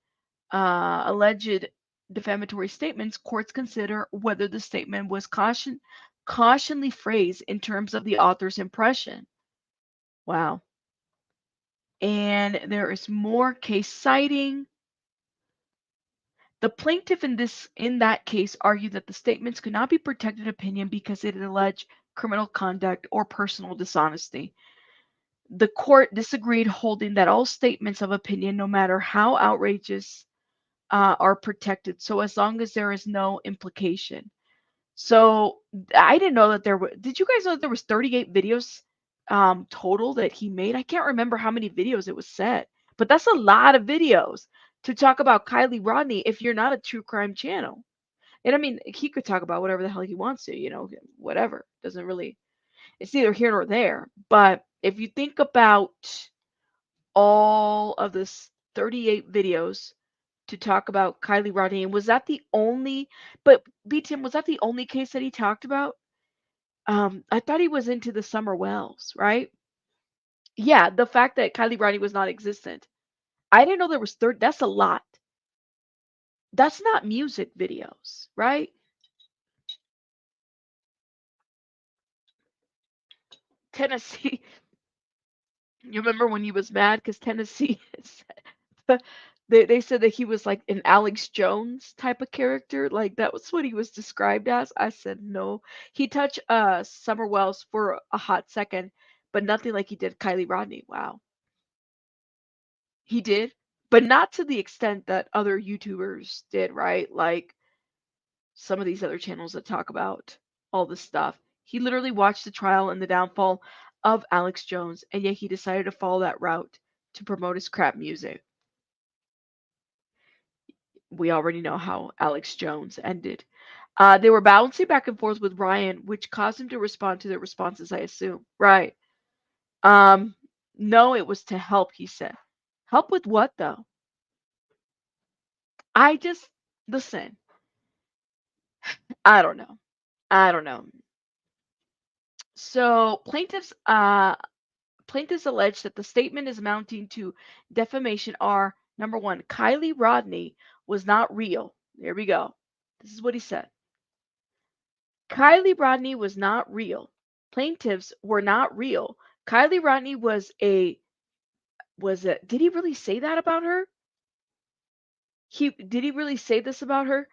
defamatory statements, courts consider whether the statement was cautionally phrased in terms of the author's impression. Wow. And there is more case citing. The plaintiff in that case argued that the statements could not be protected opinion because it alleged criminal conduct or personal dishonesty. The court disagreed, holding that all statements of opinion, no matter how outrageous, are protected, so as long as there is no implication. So I didn't know that there were. Did you guys know that there was 38 videos total that he made? I can't remember how many videos it was said, but that's a lot of videos to talk about Kiely Rodni if you're not a true crime channel. And I mean, he could talk about whatever the hell he wants to, whatever. Doesn't really. It's neither here nor there. But if you think about all of this 38 videos to talk about Kiely Rodni, and was that the only? But B Tim, was that the only case that he talked about? I thought he was into the Summer Wells, right? Yeah, the fact that Kiely Rodni was not existent. I didn't know there was 30. That's a lot. That's not music videos, right? Tennessee. You remember when he was mad because Tennessee they said that he was like an Alex Jones type of character. Like that was what he was described as. I said no. He touched Summer Wells for a hot second, but nothing like he did Kiely Rodni. Wow. He did, but not to the extent that other YouTubers did, right? Like some of these other channels that talk about all this stuff. He literally watched the trial and the downfall of Alex Jones, and yet he decided to follow that route to promote his crap music. We already know how Alex Jones ended. They were bouncing back and forth with Ryan, which caused him to respond to their responses, I assume. Right. Um, no, it was to help, he said. Help with what, though? I just, listen, I don't know. I don't know. So plaintiffs allege that the statement is amounting to defamation are number one, Kiely Rodni was not real. There we go. This is what he said. Kiely Rodni was not real. Plaintiffs were not real. Kiely Rodni was it? Did he really say that about her? Did he really say this about her?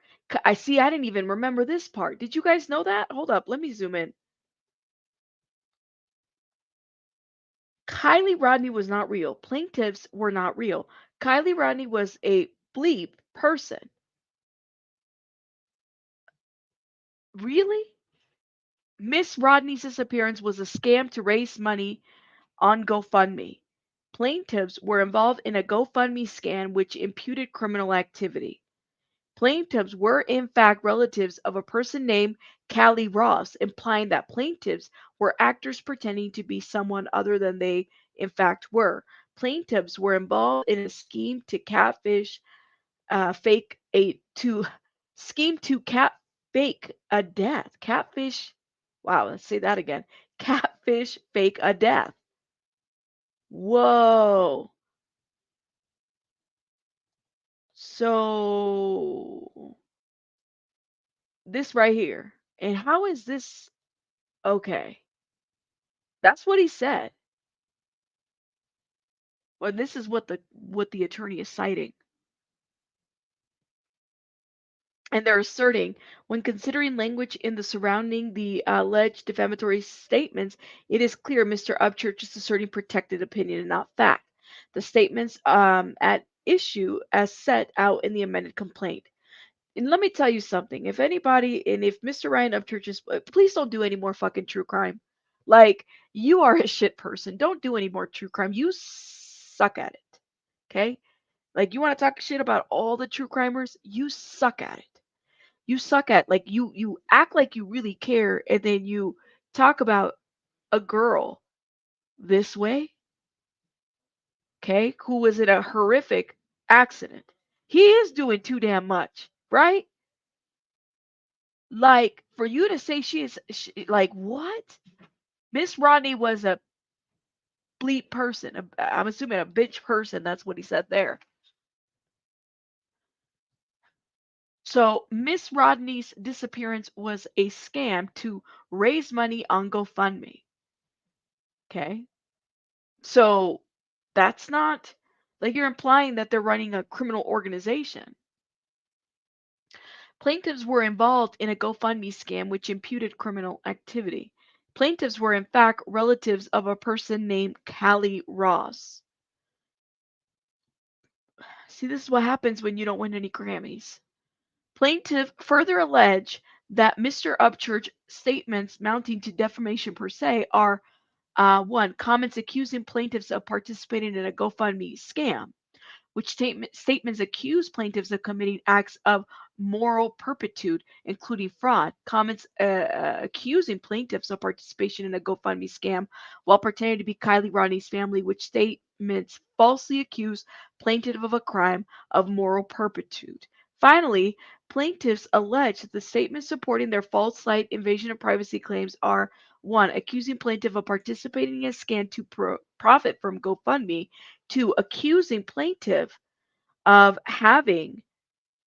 I see. I didn't even remember this part. Did you guys know that? Hold up. Let me zoom in. Kiely Rodni was not real. Plaintiffs were not real. Kiely Rodni was a bleep person. Really? Miss Rodney's disappearance was a scam to raise money on GoFundMe. Plaintiffs were involved in a GoFundMe scam which imputed criminal activity. Plaintiffs were in fact relatives of a person named Callie Ross, implying that plaintiffs were actors pretending to be someone other than they in fact were. Plaintiffs were involved in a scheme to fake a to scheme to fake a death. Catfish. Wow, let's say that again. Catfish fake a death. Whoa. So this right here. And how is this okay? That's what he said. Well, this is what the attorney is citing. And they're asserting when considering language in the surrounding the alleged defamatory statements, it is clear Mr. Upchurch is asserting protected opinion and not fact. The statements at issue as set out in the amended complaint. And let me tell you something. If anybody, and if Mr. Ryan Upchurch is, please don't do any more fucking true crime. Like, you are a shit person. Don't do any more true crime. You suck at it. Okay? Like, you want to talk shit about all the true crimers? You suck at it. You suck at, like, you act like you really care, and then you talk about a girl this way, okay, who was in a horrific accident. He is doing too damn much, right? Like for you to say like what? Miss Rodney was a bleep person. I'm assuming a bitch person. That's what he said there. So Miss Rodney's disappearance was a scam to raise money on GoFundMe. Okay. So that's not like you're implying that they're running a criminal organization. Plaintiffs were involved in a GoFundMe scam which imputed criminal activity. Plaintiffs were in fact relatives of a person named Kiely Ross. See, this is what happens when you don't win any Grammys. Plaintiff further allege that Mr. Upchurch's statements mounting to defamation per se are one, comments accusing plaintiffs of participating in a GoFundMe scam, which statements accuse plaintiffs of committing acts of moral turpitude, including fraud. Comments accusing plaintiffs of participation in a GoFundMe scam while pretending to be Kiely Rodni's family, which statements falsely accuse plaintiff of a crime of moral turpitude. Finally, plaintiffs allege that the statements supporting their false slight invasion of privacy claims are one, accusing plaintiff of participating in a scam to profit from GoFundMe. Two, accusing plaintiff of having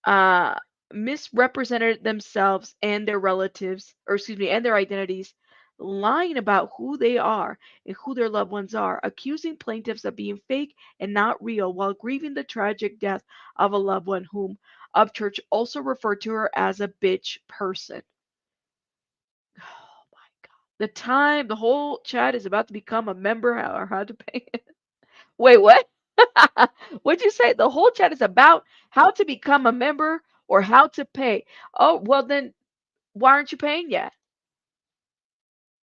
uh, misrepresented themselves and their relatives, or excuse me, and their identities, lying about who they are and who their loved ones are, accusing plaintiffs of being fake and not real while grieving the tragic death of a loved one whom Upchurch also referred to her as a bitch person. Oh my God. The whole chat is about to become a member or how to pay it. Wait, what? What'd you say? The whole chat is about how to become a member or how to pay. Oh, well then why aren't you paying yet?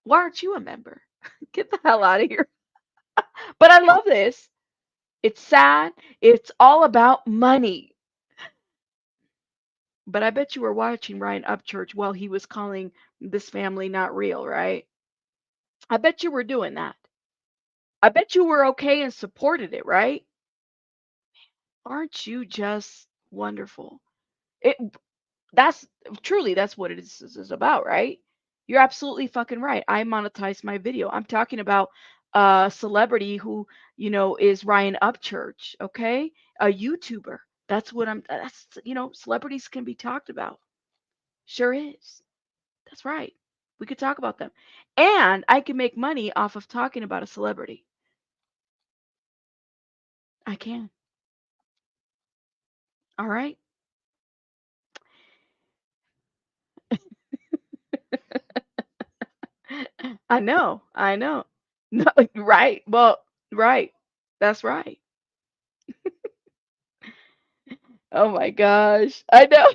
Why aren't you a member? Get the hell out of here. But I love this. It's sad. It's all about money. But I bet you were watching Ryan Upchurch while he was calling this family not real, right? I bet you were doing that. I bet you were okay and supported it, right? Aren't you just wonderful? It that's truly that's what it is about, right? You're absolutely fucking right. I monetized my video. I'm talking about a celebrity who, is Ryan Upchurch, okay? A YouTuber. Celebrities can be talked about. Sure is. That's right. We could talk about them. And I can make money off of talking about a celebrity. I can. All right. I know. I know. No, right. Well, right. That's right. Oh my gosh. I know.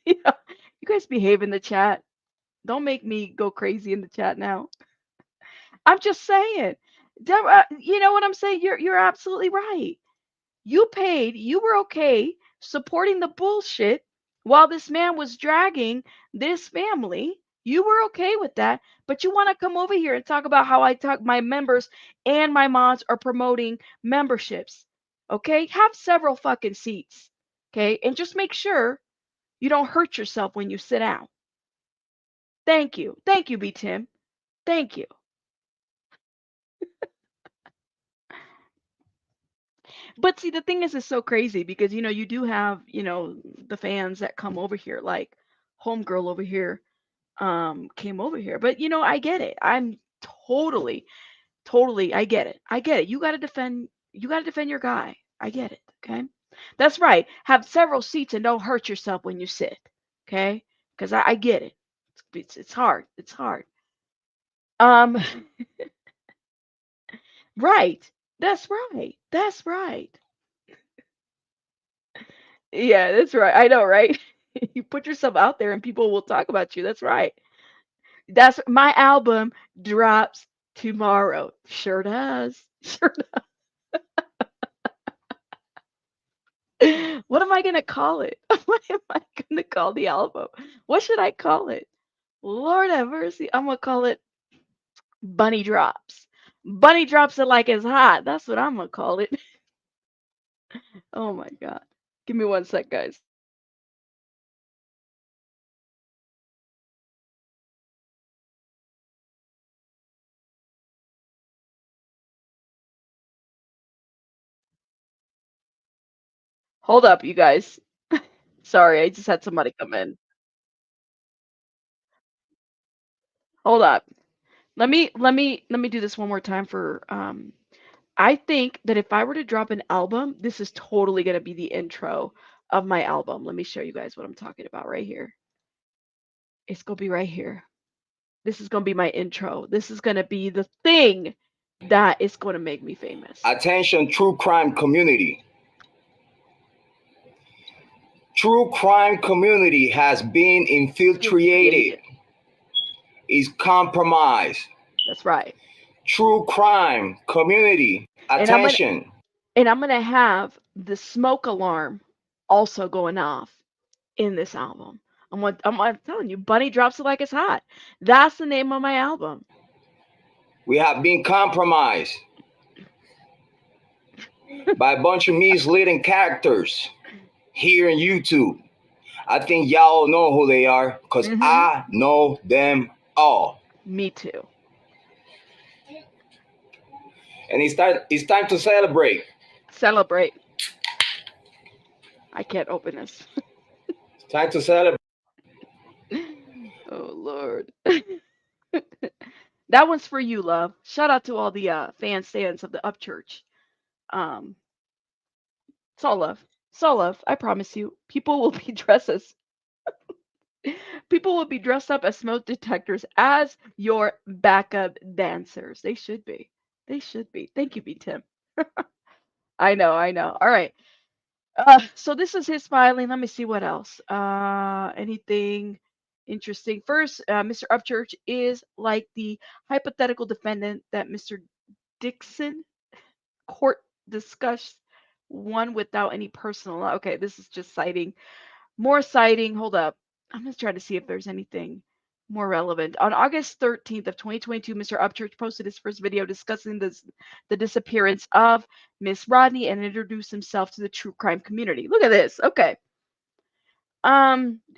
Yeah. You guys behave in the chat. Don't make me go crazy in the chat now. I'm just saying. You know what I'm saying? You're absolutely right. You paid, you were okay supporting the bullshit while this man was dragging this family. You were okay with that, but you want to come over here and talk about how I talk my members and my mods are promoting memberships. Okay? Have several fucking seats. Okay? And just make sure you don't hurt yourself when you sit down. Thank you. Thank you, B Tim. Thank you. But see, the thing is, it's so crazy because you do have the fans that come over here, like homegirl over here, came over here. But I get it. I'm totally, totally. I get it. I get it. You got to defend. You got to defend your guy. I get it. Okay, that's right. Have several seats and don't hurt yourself when you sit. Okay, because I get it. It's hard. It's hard. Um, right. That's right. That's right. Yeah, that's right. I know, right? You put yourself out there and people will talk about you. That's right. That's my album drops tomorrow. Sure does. Sure does. What am I gonna call it? What am I gonna call the album? What should I call it? Lord have mercy. I'm gonna call it Bunny drops. Bunny drops it like it's hot. That's what I'm gonna call it. Oh my god. Give me one sec, guys. Hold up, you guys. Sorry, I just had somebody come in. Hold up. Let me do this one more time for I think that if I were to drop an album, this is totally gonna be the intro of my album. Let me show you guys what I'm talking about right here. It's gonna be right here. This is gonna be my intro. This is gonna be the thing that is gonna make me famous. Attention, true crime community. True crime community has been infiltrated, Infiltrated. is compromised. That's right. True crime community, And I'm gonna attention. have the smoke alarm also going off in this album. I'm telling you, Bunny drops it like it's hot. That's the name of my album. We have been compromised by a bunch of misleading characters here in YouTube. I think y'all know who they are because I know them all. Me too. And it's time to celebrate. Celebrate. I can't open this. It's time to celebrate. Oh Lord. That one's for you, love. Shout out to all the fan stands of the Upchurch. Um, it's all love. It's all love. I promise you. People will be dressed up as smoke detectors as your backup dancers. They should be. They should be. Thank you, B Tim. I know, I know. All right. So this is his filing. Let me see what else. Anything interesting? First, Mr. Upchurch is like the hypothetical defendant that Mr. Dixon court discussed, one without any personal. Okay, this is just citing. More citing. Hold up. I'm just trying to see if there's anything more relevant. On August 13th of 2022, Mr. Upchurch posted his first video discussing the disappearance of Miss Rodni and introduced himself to the true crime community. Look at this. Okay.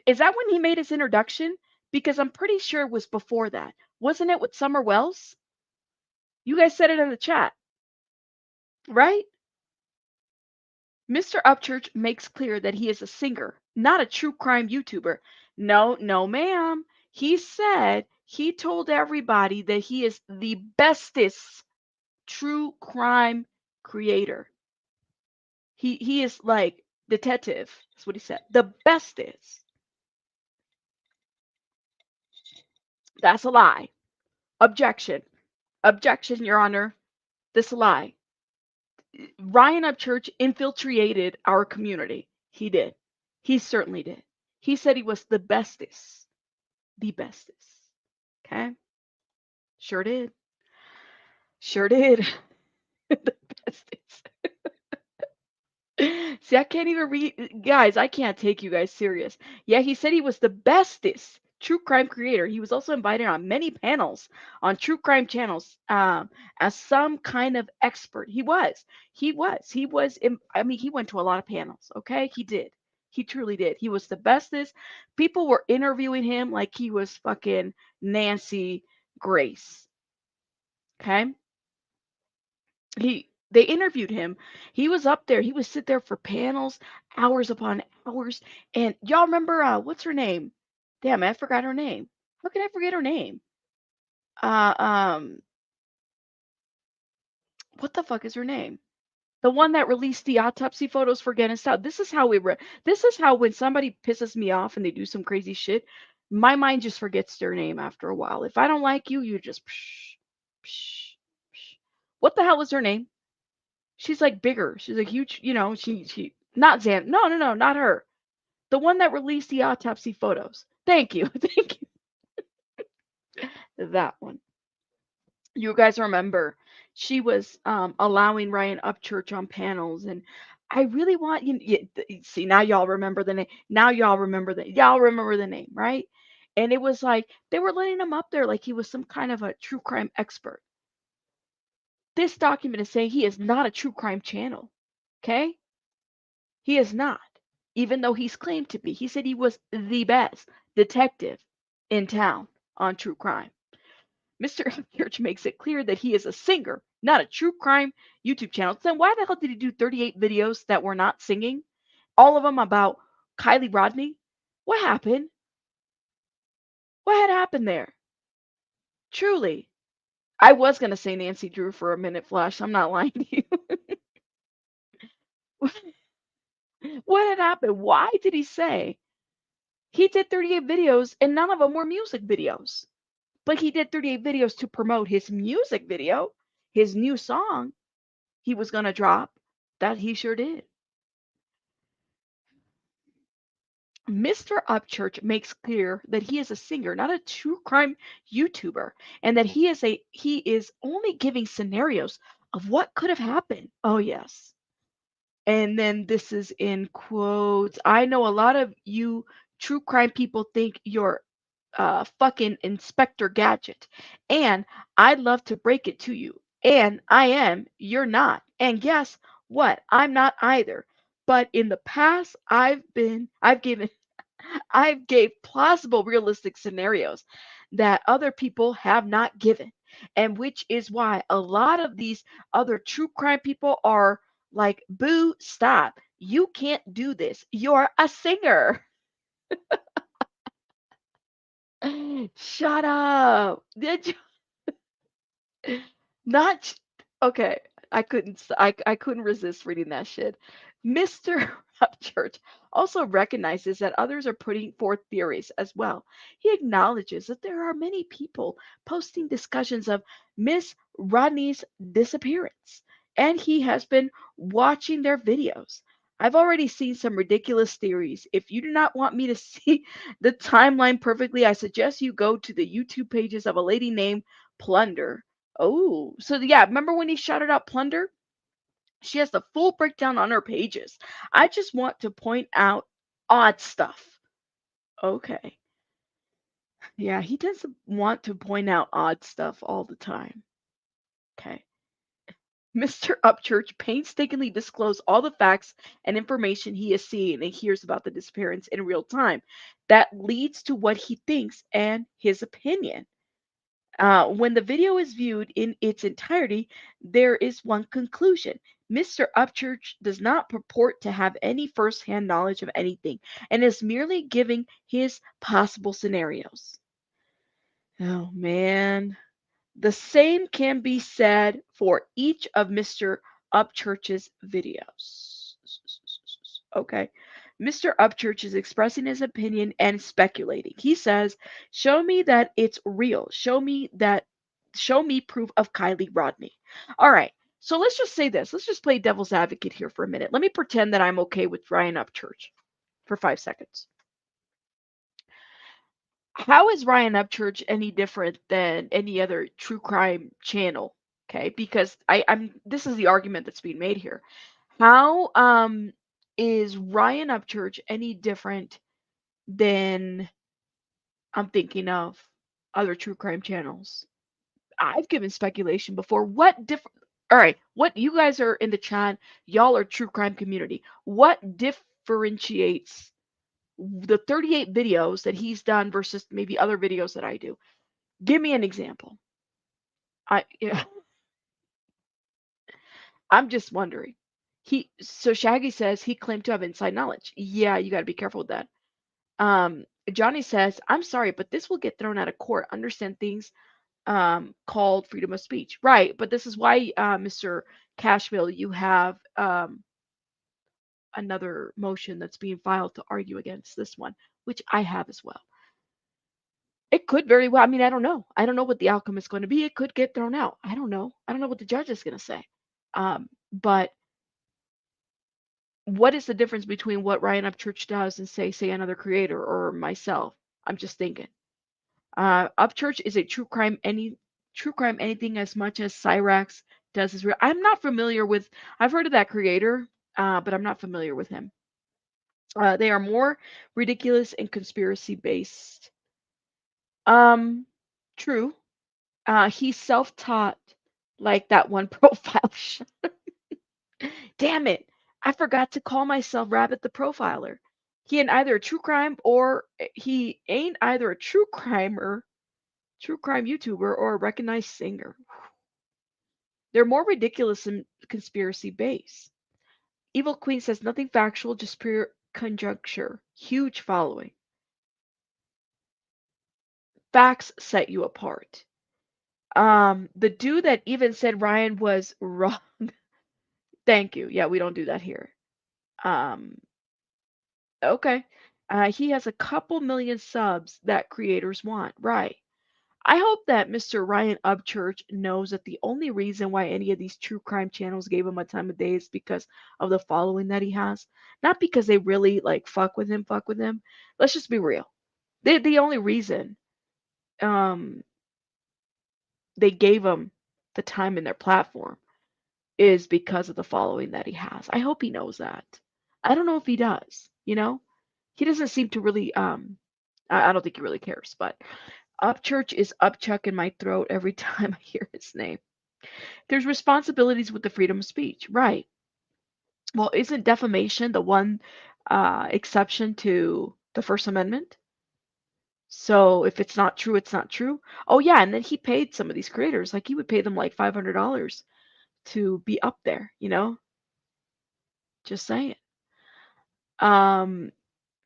Is that when he made his introduction? Because I'm pretty sure it was before that. Wasn't it with Summer Wells? You guys said it in the chat, right? Mr. Upchurch makes clear that he is a singer, not a true crime YouTuber. No, no, ma'am. He told everybody that he is the bestest true crime creator. He is like detective. That's what he said. The bestest. That's a lie. Objection. Objection, Your Honor. This a lie. Ryan Upchurch infiltrated our community. He did. He certainly did. He said he was the bestest. The bestest. Okay? Sure did. Sure did. The bestest. See, I can't even read. Guys, I can't take you guys serious. Yeah, he said he was the bestest true crime creator. He was also invited on many panels on true crime channels as some kind of expert. He was. He was. He was. I mean, he went to a lot of panels. Okay, he did. He truly did. He was the bestest. People were interviewing him like he was fucking Nancy Grace. Okay. They interviewed him. He was up there. He would sit there for panels, hours upon hours. And y'all remember what's her name? Damn, I forgot her name. How can I forget her name? Uh um what the fuck is her name? The one that released the autopsy photos for Getting Out. This is how when somebody pisses me off and they do some crazy shit, my mind just forgets their name after a while. If I don't like you, you just psh, psh, psh. What the hell is her name? She's like bigger. She's like huge, she not Zan. No, no, no, not her. The one that released the autopsy photos. Thank you. Thank you. That one. You guys remember she was allowing Ryan Upchurch on panels and I really want see now y'all remember the name. Now y'all remember the name, right? And it was like they were letting him up there like he was some kind of a true crime expert. This document is saying he is not a true crime channel. Okay? He is not. Even though he's claimed to be. He said he was the best detective in town on true crime. Mr. Upchurch makes it clear that he is a singer, not a true crime YouTube channel. Then why the hell did he do 38 videos that were not singing? All of them about Kiely Rodni? What happened? What had happened there? Truly. I was going to say Nancy Drew for a minute, Flash. I'm not lying to you. What had happened? Why did he say he did 38 videos and none of them were music videos? But he did 38 videos to promote his music video, his new song he was going to drop. That he sure did. Mr. Upchurch makes clear that he is a singer, not a true crime YouTuber, and that he is only giving scenarios of what could have happened. Oh yes. And then this is in quotes. I know a lot of you true crime people think you're fucking Inspector Gadget. And I'd love to break it to you. And I am, you're not. And guess what? I'm not either. But in the past, I've given I've gave plausible realistic scenarios that other people have not given. And which is why a lot of these other true crime people are like, boo, stop. You can't do this. You're a singer. Shut up. Did you not okay. I couldn't resist reading that shit. Mr. Upchurch also recognizes that others are putting forth theories as well. He acknowledges that there are many people posting discussions of Miss Rodney's disappearance, and he has been watching their videos. I've already seen some ridiculous theories. If you do not want me to see the timeline perfectly, I suggest you go to the YouTube pages of a lady named Plunder. Oh, so yeah, remember when he shouted out Plunder? She has the full breakdown on her pages. I just want to point out odd stuff. Okay. Yeah, he doesn't want to point out odd stuff all the time. Okay. Mr. Upchurch painstakingly disclosed all the facts and information he is seeing and hears about the disappearance in real time. That leads to what he thinks and his opinion. When the video is viewed in its entirety, there is one conclusion. Mr. Upchurch does not purport to have any firsthand knowledge of anything and is merely giving his possible scenarios. Oh, man. The same can be said for each of Mr. Upchurch's videos. Okay. Mr. Upchurch is expressing his opinion and speculating. He says, "Show me that it's real. Show me proof of Kiely Rodni." All right. So let's just say this. Let's just play devil's advocate here for a minute. Let me pretend that I'm okay with Ryan Upchurch for 5 seconds. How is Ryan Upchurch any different than any other true crime channel? Okay, because I'm this is the argument that's being made here. How is Ryan Upchurch any different than I'm thinking of other true crime channels? I've given speculation before. What different? All right, what you guys are in the chat, y'all are true crime community. What differentiates the 38 videos that he's done versus maybe other videos that I do? Give me an example. Yeah, I'm just wondering. Shaggy says he claimed to have inside knowledge. Yeah, you got to be careful with that. Johnny says, "I'm sorry, but this will get thrown out of court. Understand things called freedom of speech." Right, but this is why, Mr. Cashville, you have another motion that's being filed to argue against this one, which I have as well. It could very well. I mean, I don't know. I don't know what the outcome is going to be. It could get thrown out. I don't know. I don't know what the judge is going to say. But what is the difference between what Ryan Upchurch does and say another creator or myself? I'm just thinking. Upchurch is a true crime anything as much as Cyrax does is real. I'm not familiar with. I've heard of that creator, but I'm not familiar with him. They are more ridiculous and conspiracy based. Um, true. He's self-taught, like that one profile. Damn it! I forgot to call myself Rabbit the Profiler. He ain't either a true crime or he ain't either a true crime YouTuber, or a recognized singer. They're more ridiculous than conspiracy base. Evil Queen says nothing factual, just pure conjecture. Huge following. Facts set you apart. The dude that even said Ryan was wrong. Thank you. Yeah, we don't do that here. Um, okay. He has a couple million subs that creators want. Right. I hope that Mr. Ryan Upchurch knows that the only reason why any of these true crime channels gave him a time of day is because of the following that he has. Not because they really like fuck with him. Let's just be real. The only reason um they gave him the time in their platform is because of the following that he has. I hope he knows that. I don't know if he does, you know? He doesn't seem to really I don't think he really cares, but Upchurch is upchuck in my throat every time I hear his name. There's responsibilities with the freedom of speech, right? Well, isn't defamation the one exception to the First Amendment? So if it's not true, it's not true. Oh yeah, and then he paid some of these creators, like he would pay them like $500 to be up there, you know? Just saying. Um,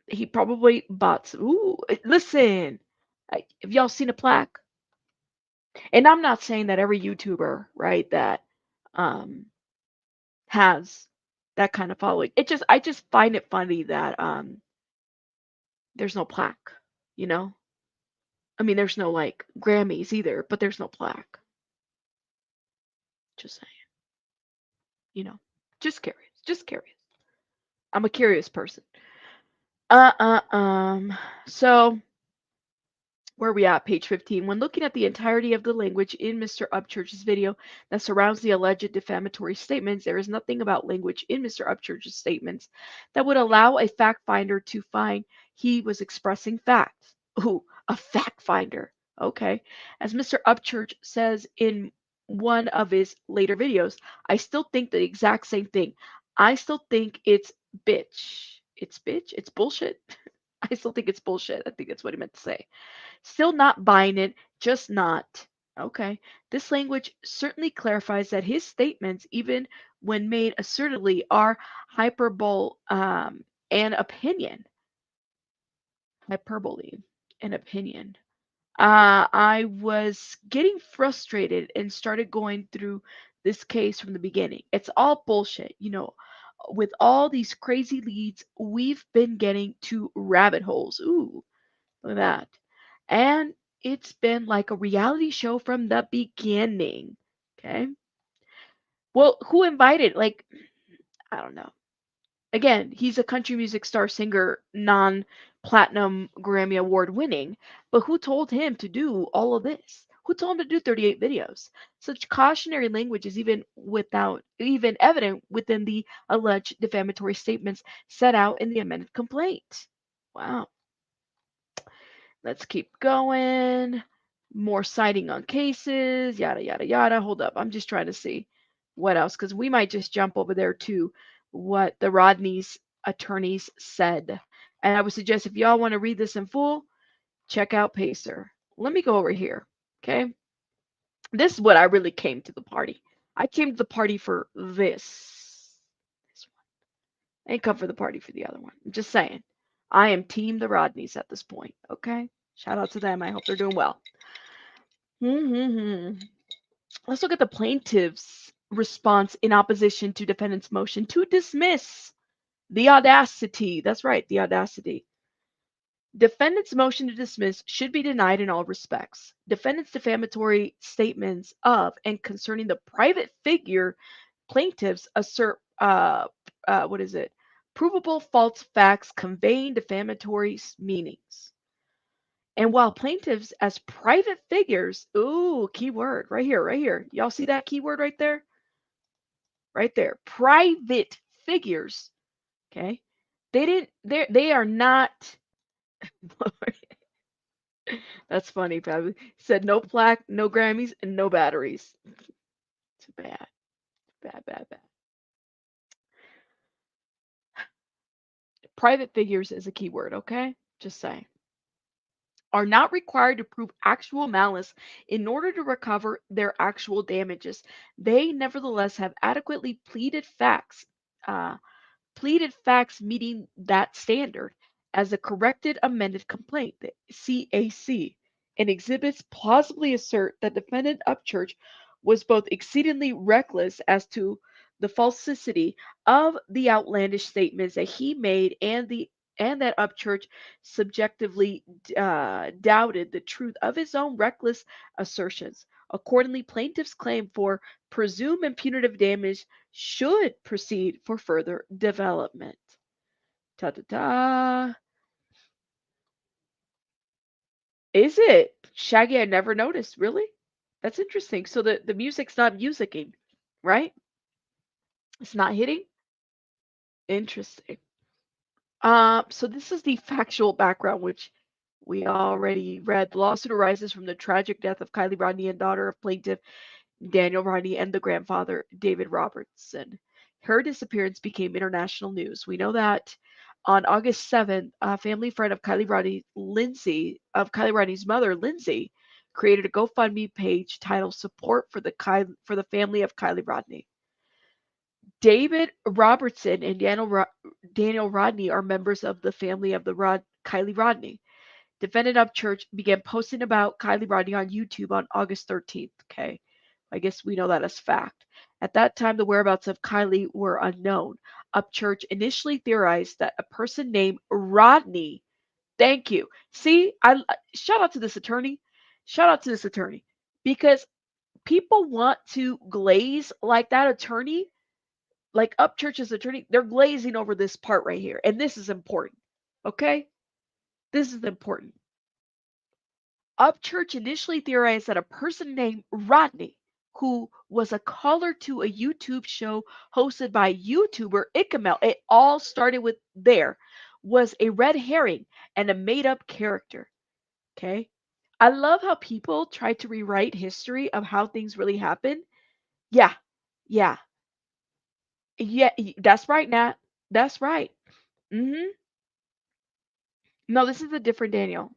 he probably bought some, ooh, listen, have y'all seen a plaque? And I'm not saying that every YouTuber, right, that um has that kind of following. I just find it funny that there's no plaque, you know? I mean, there's no like Grammys either, but there's no plaque. Just saying, you know. Just curious. Just curious. I'm a curious person. Uh uh um so where are we at? Page 15. When looking at the entirety of the language in Mr. Upchurch's video that surrounds the alleged defamatory statements, there is nothing about language in Mr. Upchurch's statements that would allow a fact finder to find he was expressing facts. Ooh, a fact finder. Okay. As Mr. Upchurch says in one of his later videos, I still think the exact same thing. I still think it's bitch. It's bitch? It's bullshit? I still think it's bullshit. I think that's what he meant to say. Still not buying it, just not. Okay. This language certainly clarifies that his statements, even when made assertively, are hyperbole and opinion. Hyperbole and opinion. I was getting frustrated and started going through this case from the beginning. It's all bullshit, you know. With all these crazy leads, we've been getting to rabbit holes. Ooh, look at that. And it's been like a reality show from the beginning. Okay. Well, who invited? Like, I don't know. Again, he's a country music star singer, non platinum Grammy Award winning, but who told him to do all of this? Who told him to do 38 videos? Such cautionary language is even evident within the alleged defamatory statements set out in the amended complaint. Wow. Let's keep going. More citing on cases, yada, yada, yada. Hold up. I'm just trying to see what else, because we might just jump over there to what the Rodney's attorneys said. And I would suggest if y'all want to read this in full, check out Pacer. Let me go over here. Okay. This is what I really came to the party. I came to the party for this one. I ain't come for the party for the other one. I'm just saying. I am team the Rodneys at this point. Okay. Shout out to them. I hope they're doing well. Hmm. Let's look at the plaintiff's response in opposition to defendant's motion to dismiss. The audacity. That's right, the audacity. Defendant's motion to dismiss should be denied in all respects. Defendant's defamatory statements of and concerning the private figure plaintiffs assert what is it? Provable false facts conveying defamatory meanings. And while plaintiffs as private figures, ooh, keyword right here, right here. Y'all see that keyword right there? Right there. Private figures. Okay. They are not That's funny, Fabby. Said no plaque, no Grammys, and no batteries. Too bad. Bad, bad, bad. Private figures is a key word, okay? Just saying. Are not required to prove actual malice in order to recover their actual damages. They nevertheless have adequately uh, pleaded facts meeting that standard as a corrected amended complaint, the CAC, and exhibits plausibly assert that defendant Upchurch was both exceedingly reckless as to the falsity of the outlandish statements that he made and that Upchurch subjectively doubted the truth of his own reckless assertions. Accordingly, plaintiffs' claim for presumed and punitive damage should proceed for further development. Ta ta ta. Is it? Shaggy, I never noticed. Really? That's interesting. So the music's not musicking, right? It's not hitting? Interesting. So this is the factual background, which we already read. The lawsuit arises from the tragic death of Kiely Rodni and daughter of plaintiff Daniel Rodni and the grandfather, David Robertson. Her disappearance became international news. We know that on August 7th, a family friend of Kiely Rodni, Lindsay, of Kiely Rodni's mother, Lindsay, created a GoFundMe page titled "Support for the family of Kiely Rodni." David Robertson and Daniel Rodni are members of the family of the Kiely Rodni. Defendant Upchurch began posting about Kiely Rodni on YouTube on August 13th. Okay. I guess we know that as fact. At that time, the whereabouts of Kiely were unknown. Upchurch initially theorized that a person named Rodney, thank you. See, I shout out to this attorney. Shout out to this attorney because people want to glaze like that attorney, like Upchurch's attorney. They're glazing over this part right here, and this is important. Okay, this is important. Upchurch initially theorized that a person named Rodney, who was a caller to a YouTube show hosted by YouTuber Ickamel, it all started with there, was a red herring and a made up character. Okay. I love how people try to rewrite history of how things really happened. Yeah. Yeah. Yeah. That's right, Nat. That's right. Hmm. No, this is a different Daniel.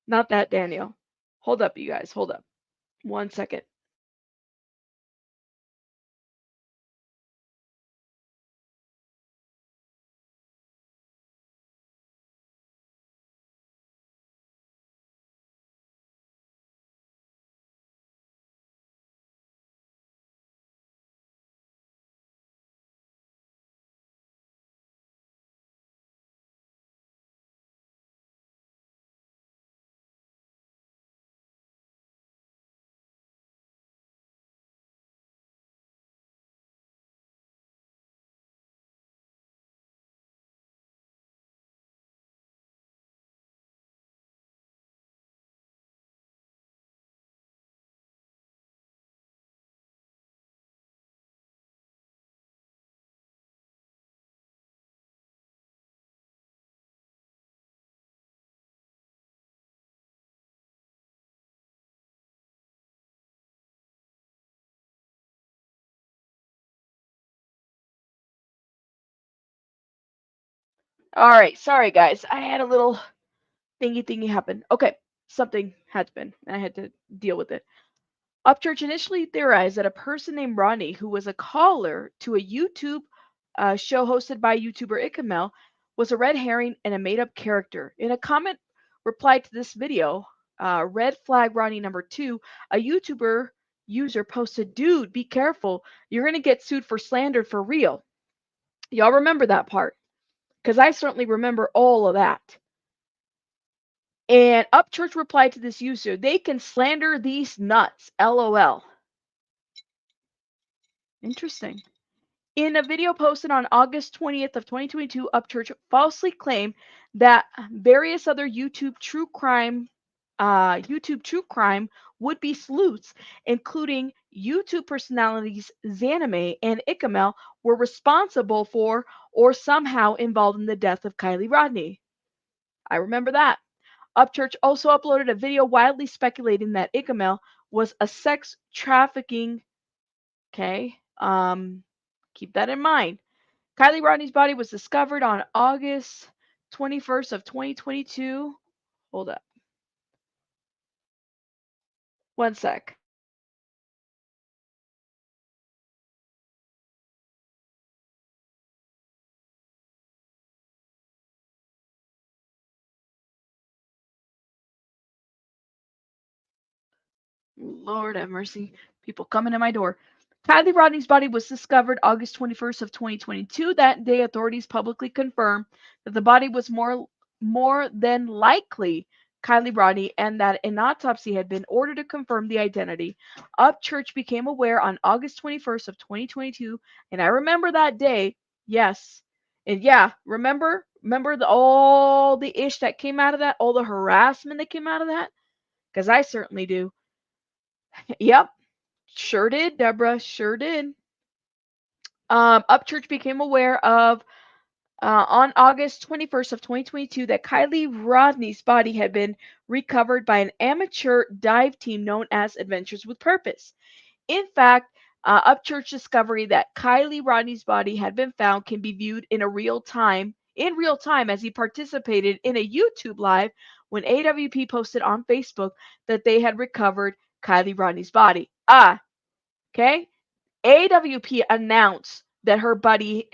Not that Daniel. Hold up, you guys. Hold up. 1 second. All right, sorry guys. I had a little thingy happen. Okay, something had been, and I had to deal with it. Upchurch initially theorized that a person named Ronnie, who was a caller to a YouTube show hosted by YouTuber Ickamel, was a red herring and a made-up character. In a comment replied to this video, Red Flag Ronnie number 2, a YouTuber user posted, "Dude, be careful. You're gonna get sued for slander for real." Y'all remember that part? Because I certainly remember all of that. And Upchurch replied to this user, "They can slander these nuts. LOL." Interesting. In a video posted on August 20th of 2022, Upchurch falsely claimed that various other YouTube true crime would-be sleuths, including YouTube personalities Zanime and Ickamel, were responsible for or somehow involved in the death of Kiely Rodni. I remember that. Upchurch also uploaded a video widely speculating that Icamel was a sex trafficking. Okay, keep that in mind. Kiely Rodni's body was discovered on August 21st of 2022. Hold up, one sec. Lord have mercy. People coming to my door. Kiely Rodni's body was discovered August 21st of 2022. That day, authorities publicly confirmed that the body was more than likely Kiely Rodni and that an autopsy had been ordered to confirm the identity. Upchurch became aware on August 21st of 2022, and I remember that day. Yes. And yeah, remember all the ish that came out of that, all the harassment that came out of that? Because I certainly do. Yep, sure did, Deborah. Sure did. Upchurch became aware of on August 21st of 2022 that Kiely Rodni's body had been recovered by an amateur dive team known as Adventures with Purpose. In fact, Upchurch discovery that Kiely Rodni's body had been found can be viewed in real time as he participated in a YouTube live when AWP posted on Facebook that they had recovered Kiely Rodni's body. Okay. AWP announced that her body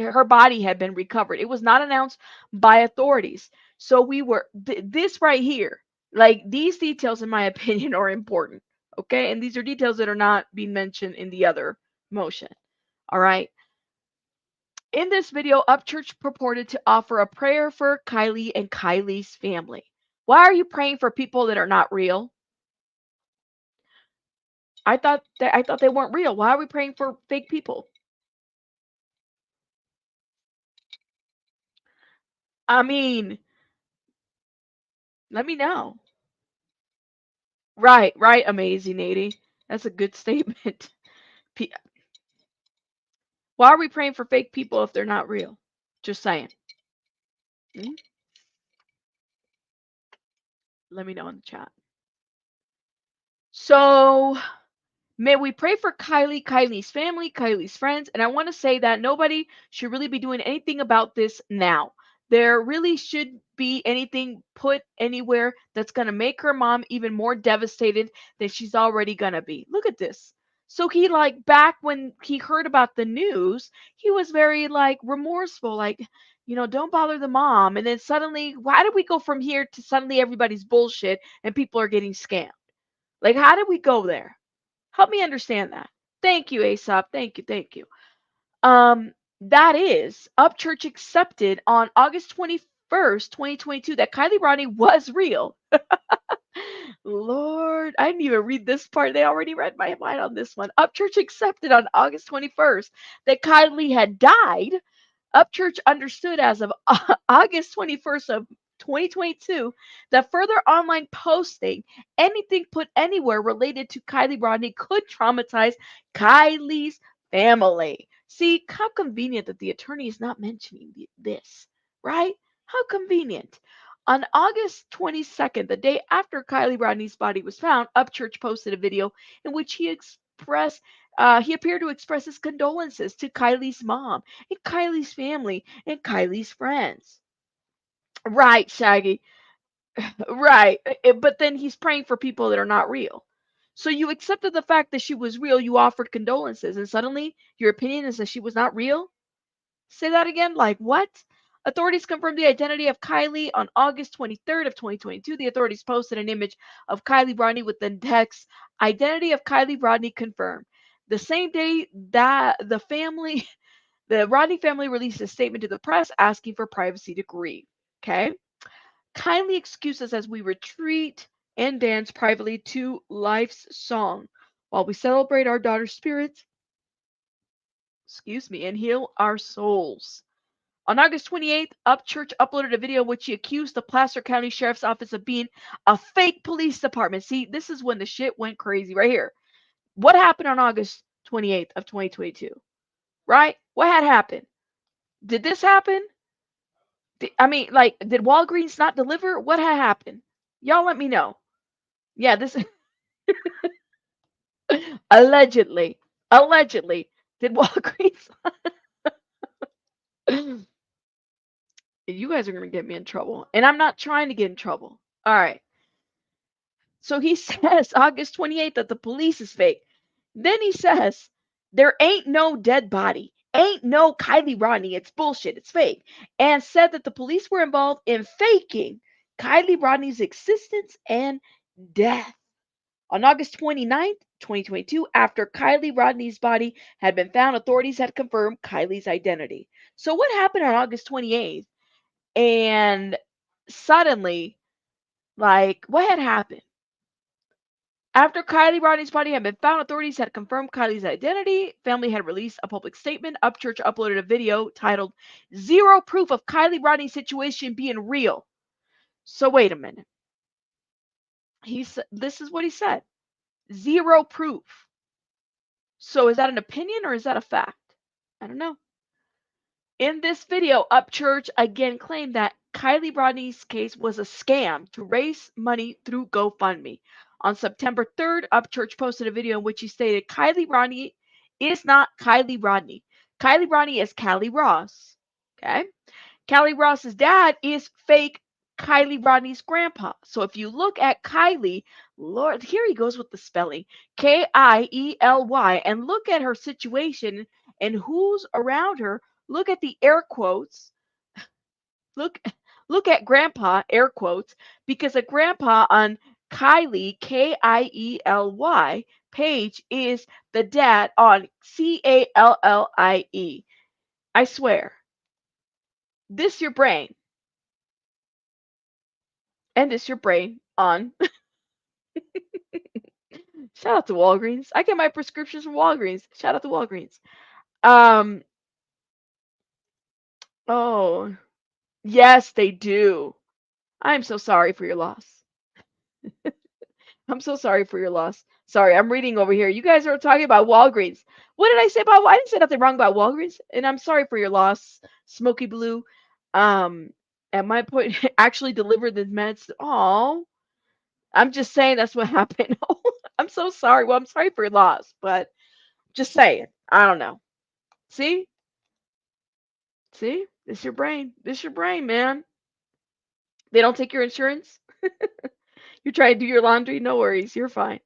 had been recovered. It was not announced by authorities. So we were this right here, like these details, in my opinion, are important. Okay, and these are details that are not being mentioned in the other motion. All right. In this video, Upchurch purported to offer a prayer for Kiely and Kiely's family. Why are you praying for people that are not real? I thought they weren't real. Why are we praying for fake people? I mean, let me know. Right, right, amazing, 80. That's a good statement. Why are we praying for fake people if they're not real? Just saying. Mhm. Let me know in the chat. So, may we pray for Kiely, Kiely's family, Kiely's friends, and I want to say that nobody should really be doing anything about this now. There really should be anything put anywhere that's going to make her mom even more devastated than she's already going to be. Look at this. So he, like, back when he heard about the news, he was very, like, remorseful, like, don't bother the mom. And then suddenly, why did we go from here to suddenly everybody's bullshit and people are getting scammed? Like, how did we go there? Help me understand that. Thank you, Aesop. Thank you. Thank you. That is, Upchurch accepted on August 21st, 2022, that Kiely Rodni was real. Lord, I didn't even read this part. They already read my mind on this one. Upchurch accepted on August 21st that Kiely had died. Upchurch understood as of August 21st of 2022 that further online posting, anything put anywhere related to Kiely Rodni, could traumatize Kiely's family. See, how convenient that the attorney is not mentioning this, right? How convenient. On August 22nd, the day after Kiely Rodni's body was found, Upchurch posted a video in which he appeared to express his condolences to Kiely's mom and Kiely's family and Kiely's friends. Right, Shaggy. Right. But then he's praying for people that are not real. So you accepted the fact that she was real, you offered condolences, and suddenly your opinion is that she was not real? Say that again? Like what? Authorities confirmed the identity of Kiely on August 23rd of 2022. The authorities posted an image of Kiely Rodni with the text, "Identity of Kiely Rodni confirmed." The same day that the Rodni family released a statement to the press asking for privacy to grieve. Okay? Kindly excuse us as we retreat and dance privately to life's song while we celebrate our daughter's spirits, and heal our souls. On August 28th, Upchurch uploaded a video in which he accused the Placer County Sheriff's Office of being a fake police department. See, this is when the shit went crazy right here. What happened on August 28th of 2022? Right? What had happened? Did this happen? Did Walgreens not deliver? What had happened? Y'all let me know. Yeah, this allegedly, allegedly did Walgreens. You guys are gonna get me in trouble, and I'm not trying to get in trouble. All right. So he says August 28th that the police is fake. Then he says there ain't no dead body. Ain't no Kiely Rodni. It's bullshit. It's fake. And said that the police were involved in faking Kiely Rodni's existence and death. On August 29th, 2022, after Kiely Rodni's body had been found, authorities had confirmed Kylie's identity. So what happened on August 28th? And suddenly, like, what had happened? After Kiely Rodni's body had been found, authorities had confirmed Kylie's identity. Family had released a public statement. Upchurch uploaded a video titled Zero Proof of Kiely Rodni's Situation Being Real. So wait a minute. This is what he said. Zero proof. So is that an opinion or is that a fact? I don't know. In this video, Upchurch again claimed that Kiely Rodni's case was a scam to raise money through GoFundMe. On September 3rd, Upchurch posted a video in which he stated Kiely Rodni is not Kiely Rodni. Kiely Rodni is Callie Ross. Okay? Callie Ross's dad is fake Kiely Rodni's grandpa. So if you look at Kiely, Lord, here he goes with the spelling Kiely, and look at her situation and who's around her. Look at the air quotes. Look, look at grandpa, air quotes, because a grandpa on Kiely, Kiely, page is the dad on Callie. I swear, this your brain. And this your brain on. Shout out to Walgreens. I get my prescriptions from Walgreens. Shout out to Walgreens. Um, oh, yes, they do. I'm so sorry for your loss. I'm so sorry for your loss. Sorry, I'm reading over here. You guys are talking about Walgreens. What did I say about? I didn't say nothing wrong about Walgreens, and I'm sorry for your loss, Smoky Blue. At my point, actually delivered the meds. Oh, I'm just saying that's what happened. I'm so sorry. Well, I'm sorry for your loss, but just saying. I don't know. See? See? This your brain. This your brain, man. They don't take your insurance. You try to do your laundry, no worries. You're fine.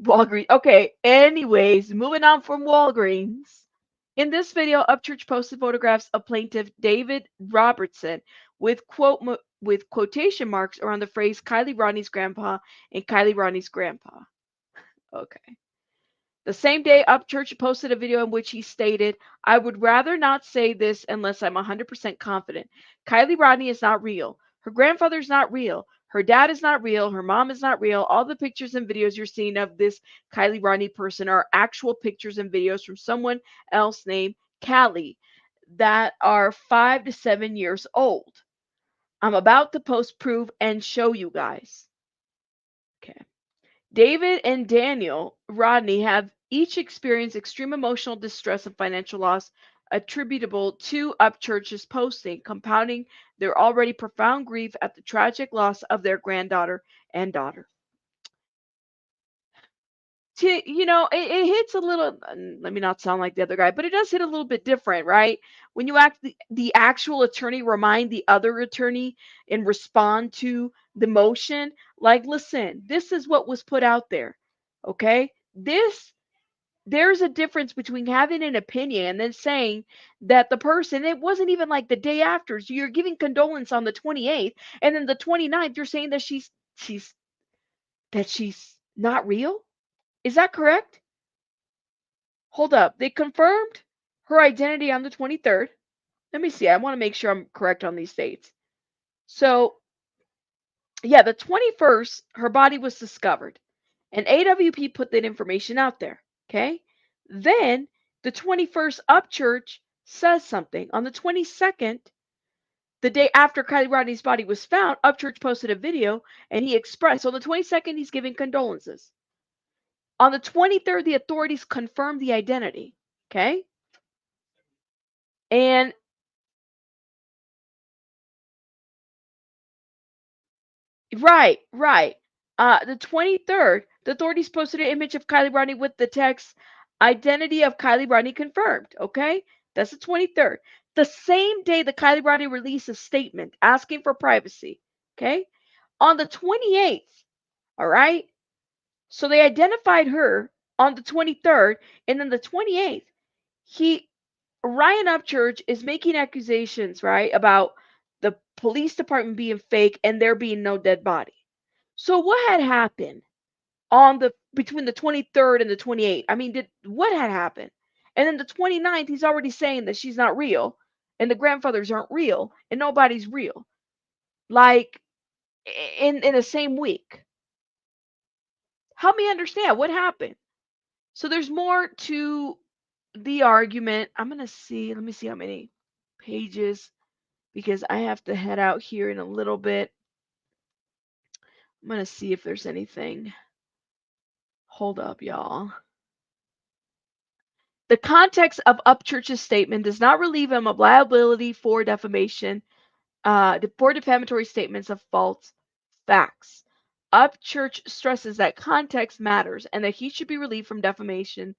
Walgreens. Okay. Anyways, moving on from Walgreens. In this video, Upchurch posted photographs of plaintiff David Robertson with with quotation marks around the phrase Kiely Rodni's grandpa and Kiely Rodni's grandpa. Okay. The same day, Upchurch posted a video in which he stated, I would rather not say this unless I'm 100% confident. Kiely Rodni is not real. Her grandfather's not real. Her dad is not real. Her mom is not real. All the pictures and videos you're seeing of this Kiely Rodni person are actual pictures and videos from someone else named Callie that are 5 to 7 years old. I'm about to post proof and show you guys. Okay. David and Daniel Rodney have each experienced extreme emotional distress and financial loss attributable to Upchurch's posting, compounding their already profound grief at the tragic loss of their granddaughter and daughter. It hits a little, let me not sound like the other guy, but it does hit a little bit different, right? When you act the actual attorney remind the other attorney and respond to the motion, like, listen, this is what was put out there. Okay? There's a difference between having an opinion and then saying that the person, it wasn't even like the day after. So you're giving condolence on the 28th, and then the 29th, you're saying that she's not real? Is that correct? Hold up. They confirmed her identity on the 23rd. Let me see. I want to make sure I'm correct on these dates. So, yeah, the 21st, her body was discovered. And AWP put that information out there. Okay. Then the 21st, Upchurch says something. On the 22nd, the day after Kiely Rodni's body was found, Upchurch posted a video and he expressed. So on the 22nd, he's giving condolences. On the 23rd, the authorities confirmed the identity. Okay. And Right, right. The 23rd, the authorities posted an image of Kiely Rodni with the text, identity of Kiely Rodni confirmed. Okay? That's the 23rd. The same day that Kiely Rodni released a statement asking for privacy. Okay? On the 28th, all right? So they identified her on the 23rd, and then the 28th, he Ryan Upchurch is making accusations, right, about the police department being fake and there being no dead body. So what had happened on the between the 23rd and the 28th? I mean, did what had happened? And then the 29th, he's already saying that she's not real and the grandfathers aren't real and nobody's real. Like in the same week. Help me understand what happened. So there's more to the argument. I'm going to see, let me see how many pages because I have to head out here in a little bit. I'm going to see if there's anything. Hold up, y'all. The context of Upchurch's statement does not relieve him of liability for defamation, for defamatory statements of false facts. Upchurch stresses that context matters and that he should be relieved from defamation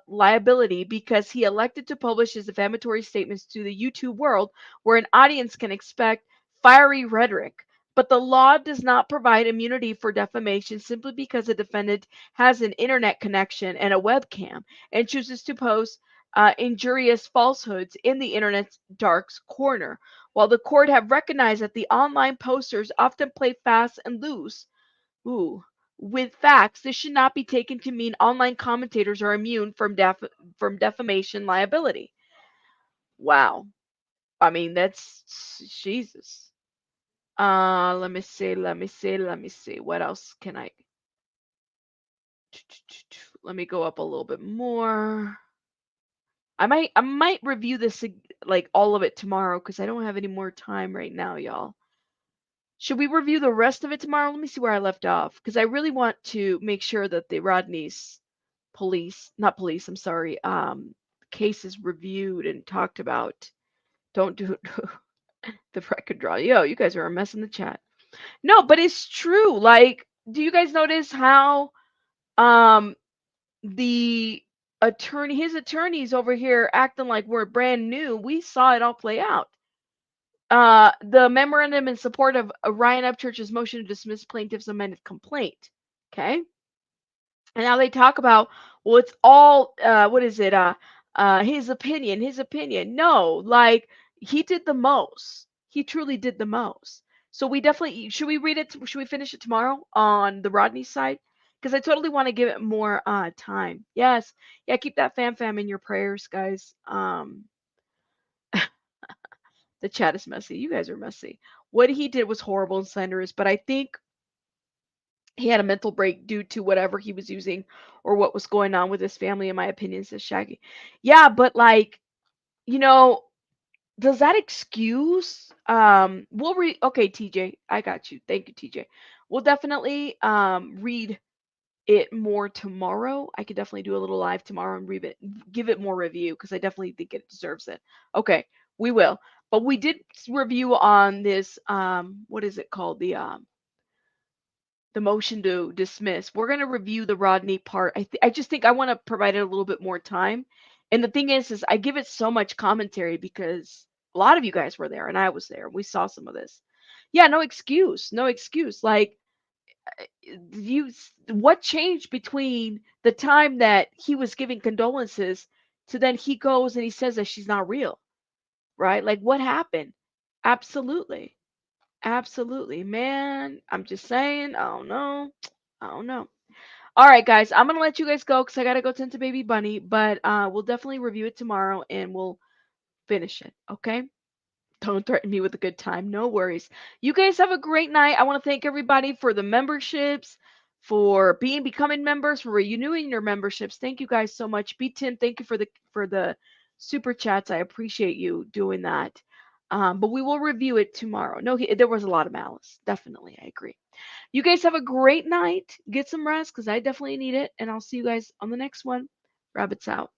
liability because he elected to publish his defamatory statements to the YouTube world where an audience can expect fiery rhetoric. But the law does not provide immunity for defamation simply because a defendant has an internet connection and a webcam and chooses to post injurious falsehoods in the internet's dark corner. While the court have recognized that the online posters often play fast and loose, ooh, with facts, this should not be taken to mean online commentators are immune from defamation liability. Wow. I mean, that's Jesus. Let me see. What else can I? Let me go up a little bit more. I might review this like all of it tomorrow because I don't have any more time right now, y'all. Should we review the rest of it tomorrow? Let me see where I left off because I really want to make sure that the Rodney's not police, I'm sorry, case is reviewed and talked about. Don't do the record draw. Yo, you guys are a mess in the chat. No, but it's true. Like, do you guys notice how um the his attorneys over here acting like we're brand new? We saw it all play out. The memorandum in support of Ryan Upchurch's motion to dismiss plaintiff's amended complaint. Okay. And now they talk about, well, it's all, what is it? His opinion, his opinion. No, like he did the most. He truly did the most. So we definitely, should we read it? Should we finish it tomorrow on the Rodney side? Because I totally want to give it more time. Yes. Yeah, keep that fam in your prayers, guys. The chat is messy. You guys are messy. What he did was horrible and slanderous, but I think he had a mental break due to whatever he was using or what was going on with his family, in my opinion, says Shaggy. Yeah, but like, you know, does that excuse okay, TJ, I got you. Thank you, TJ. We'll definitely read it more tomorrow. I could definitely do a little live tomorrow and read it, give it more review because I definitely think it deserves it. Okay, we will. But we did review on this what is it called? The motion to dismiss. We're going to review the Rodney part. I just think I want to provide it a little bit more time. And the thing is I give it so much commentary because a lot of you guys were there and I was there. We saw some of this. Yeah, no excuse. No excuse. Like you what changed between the time that he was giving condolences to then he goes and he says that she's not real, right? Like what happened? Absolutely. Absolutely, man. I'm just saying. I don't know. I don't know. All right, guys. I'm gonna let you guys go because I gotta go tend to baby bunny. But we'll definitely review it tomorrow and we'll finish it. Okay. Don't threaten me with a good time. No worries. You guys have a great night. I want to thank everybody for the memberships, for becoming members, for renewing your memberships. Thank you guys so much. B Tim, thank you for the super chats. I appreciate you doing that. But we will review it tomorrow. No, there was a lot of malice. Definitely, I agree. You guys have a great night. Get some rest because I definitely need it. And I'll see you guys on the next one. Rabbits out.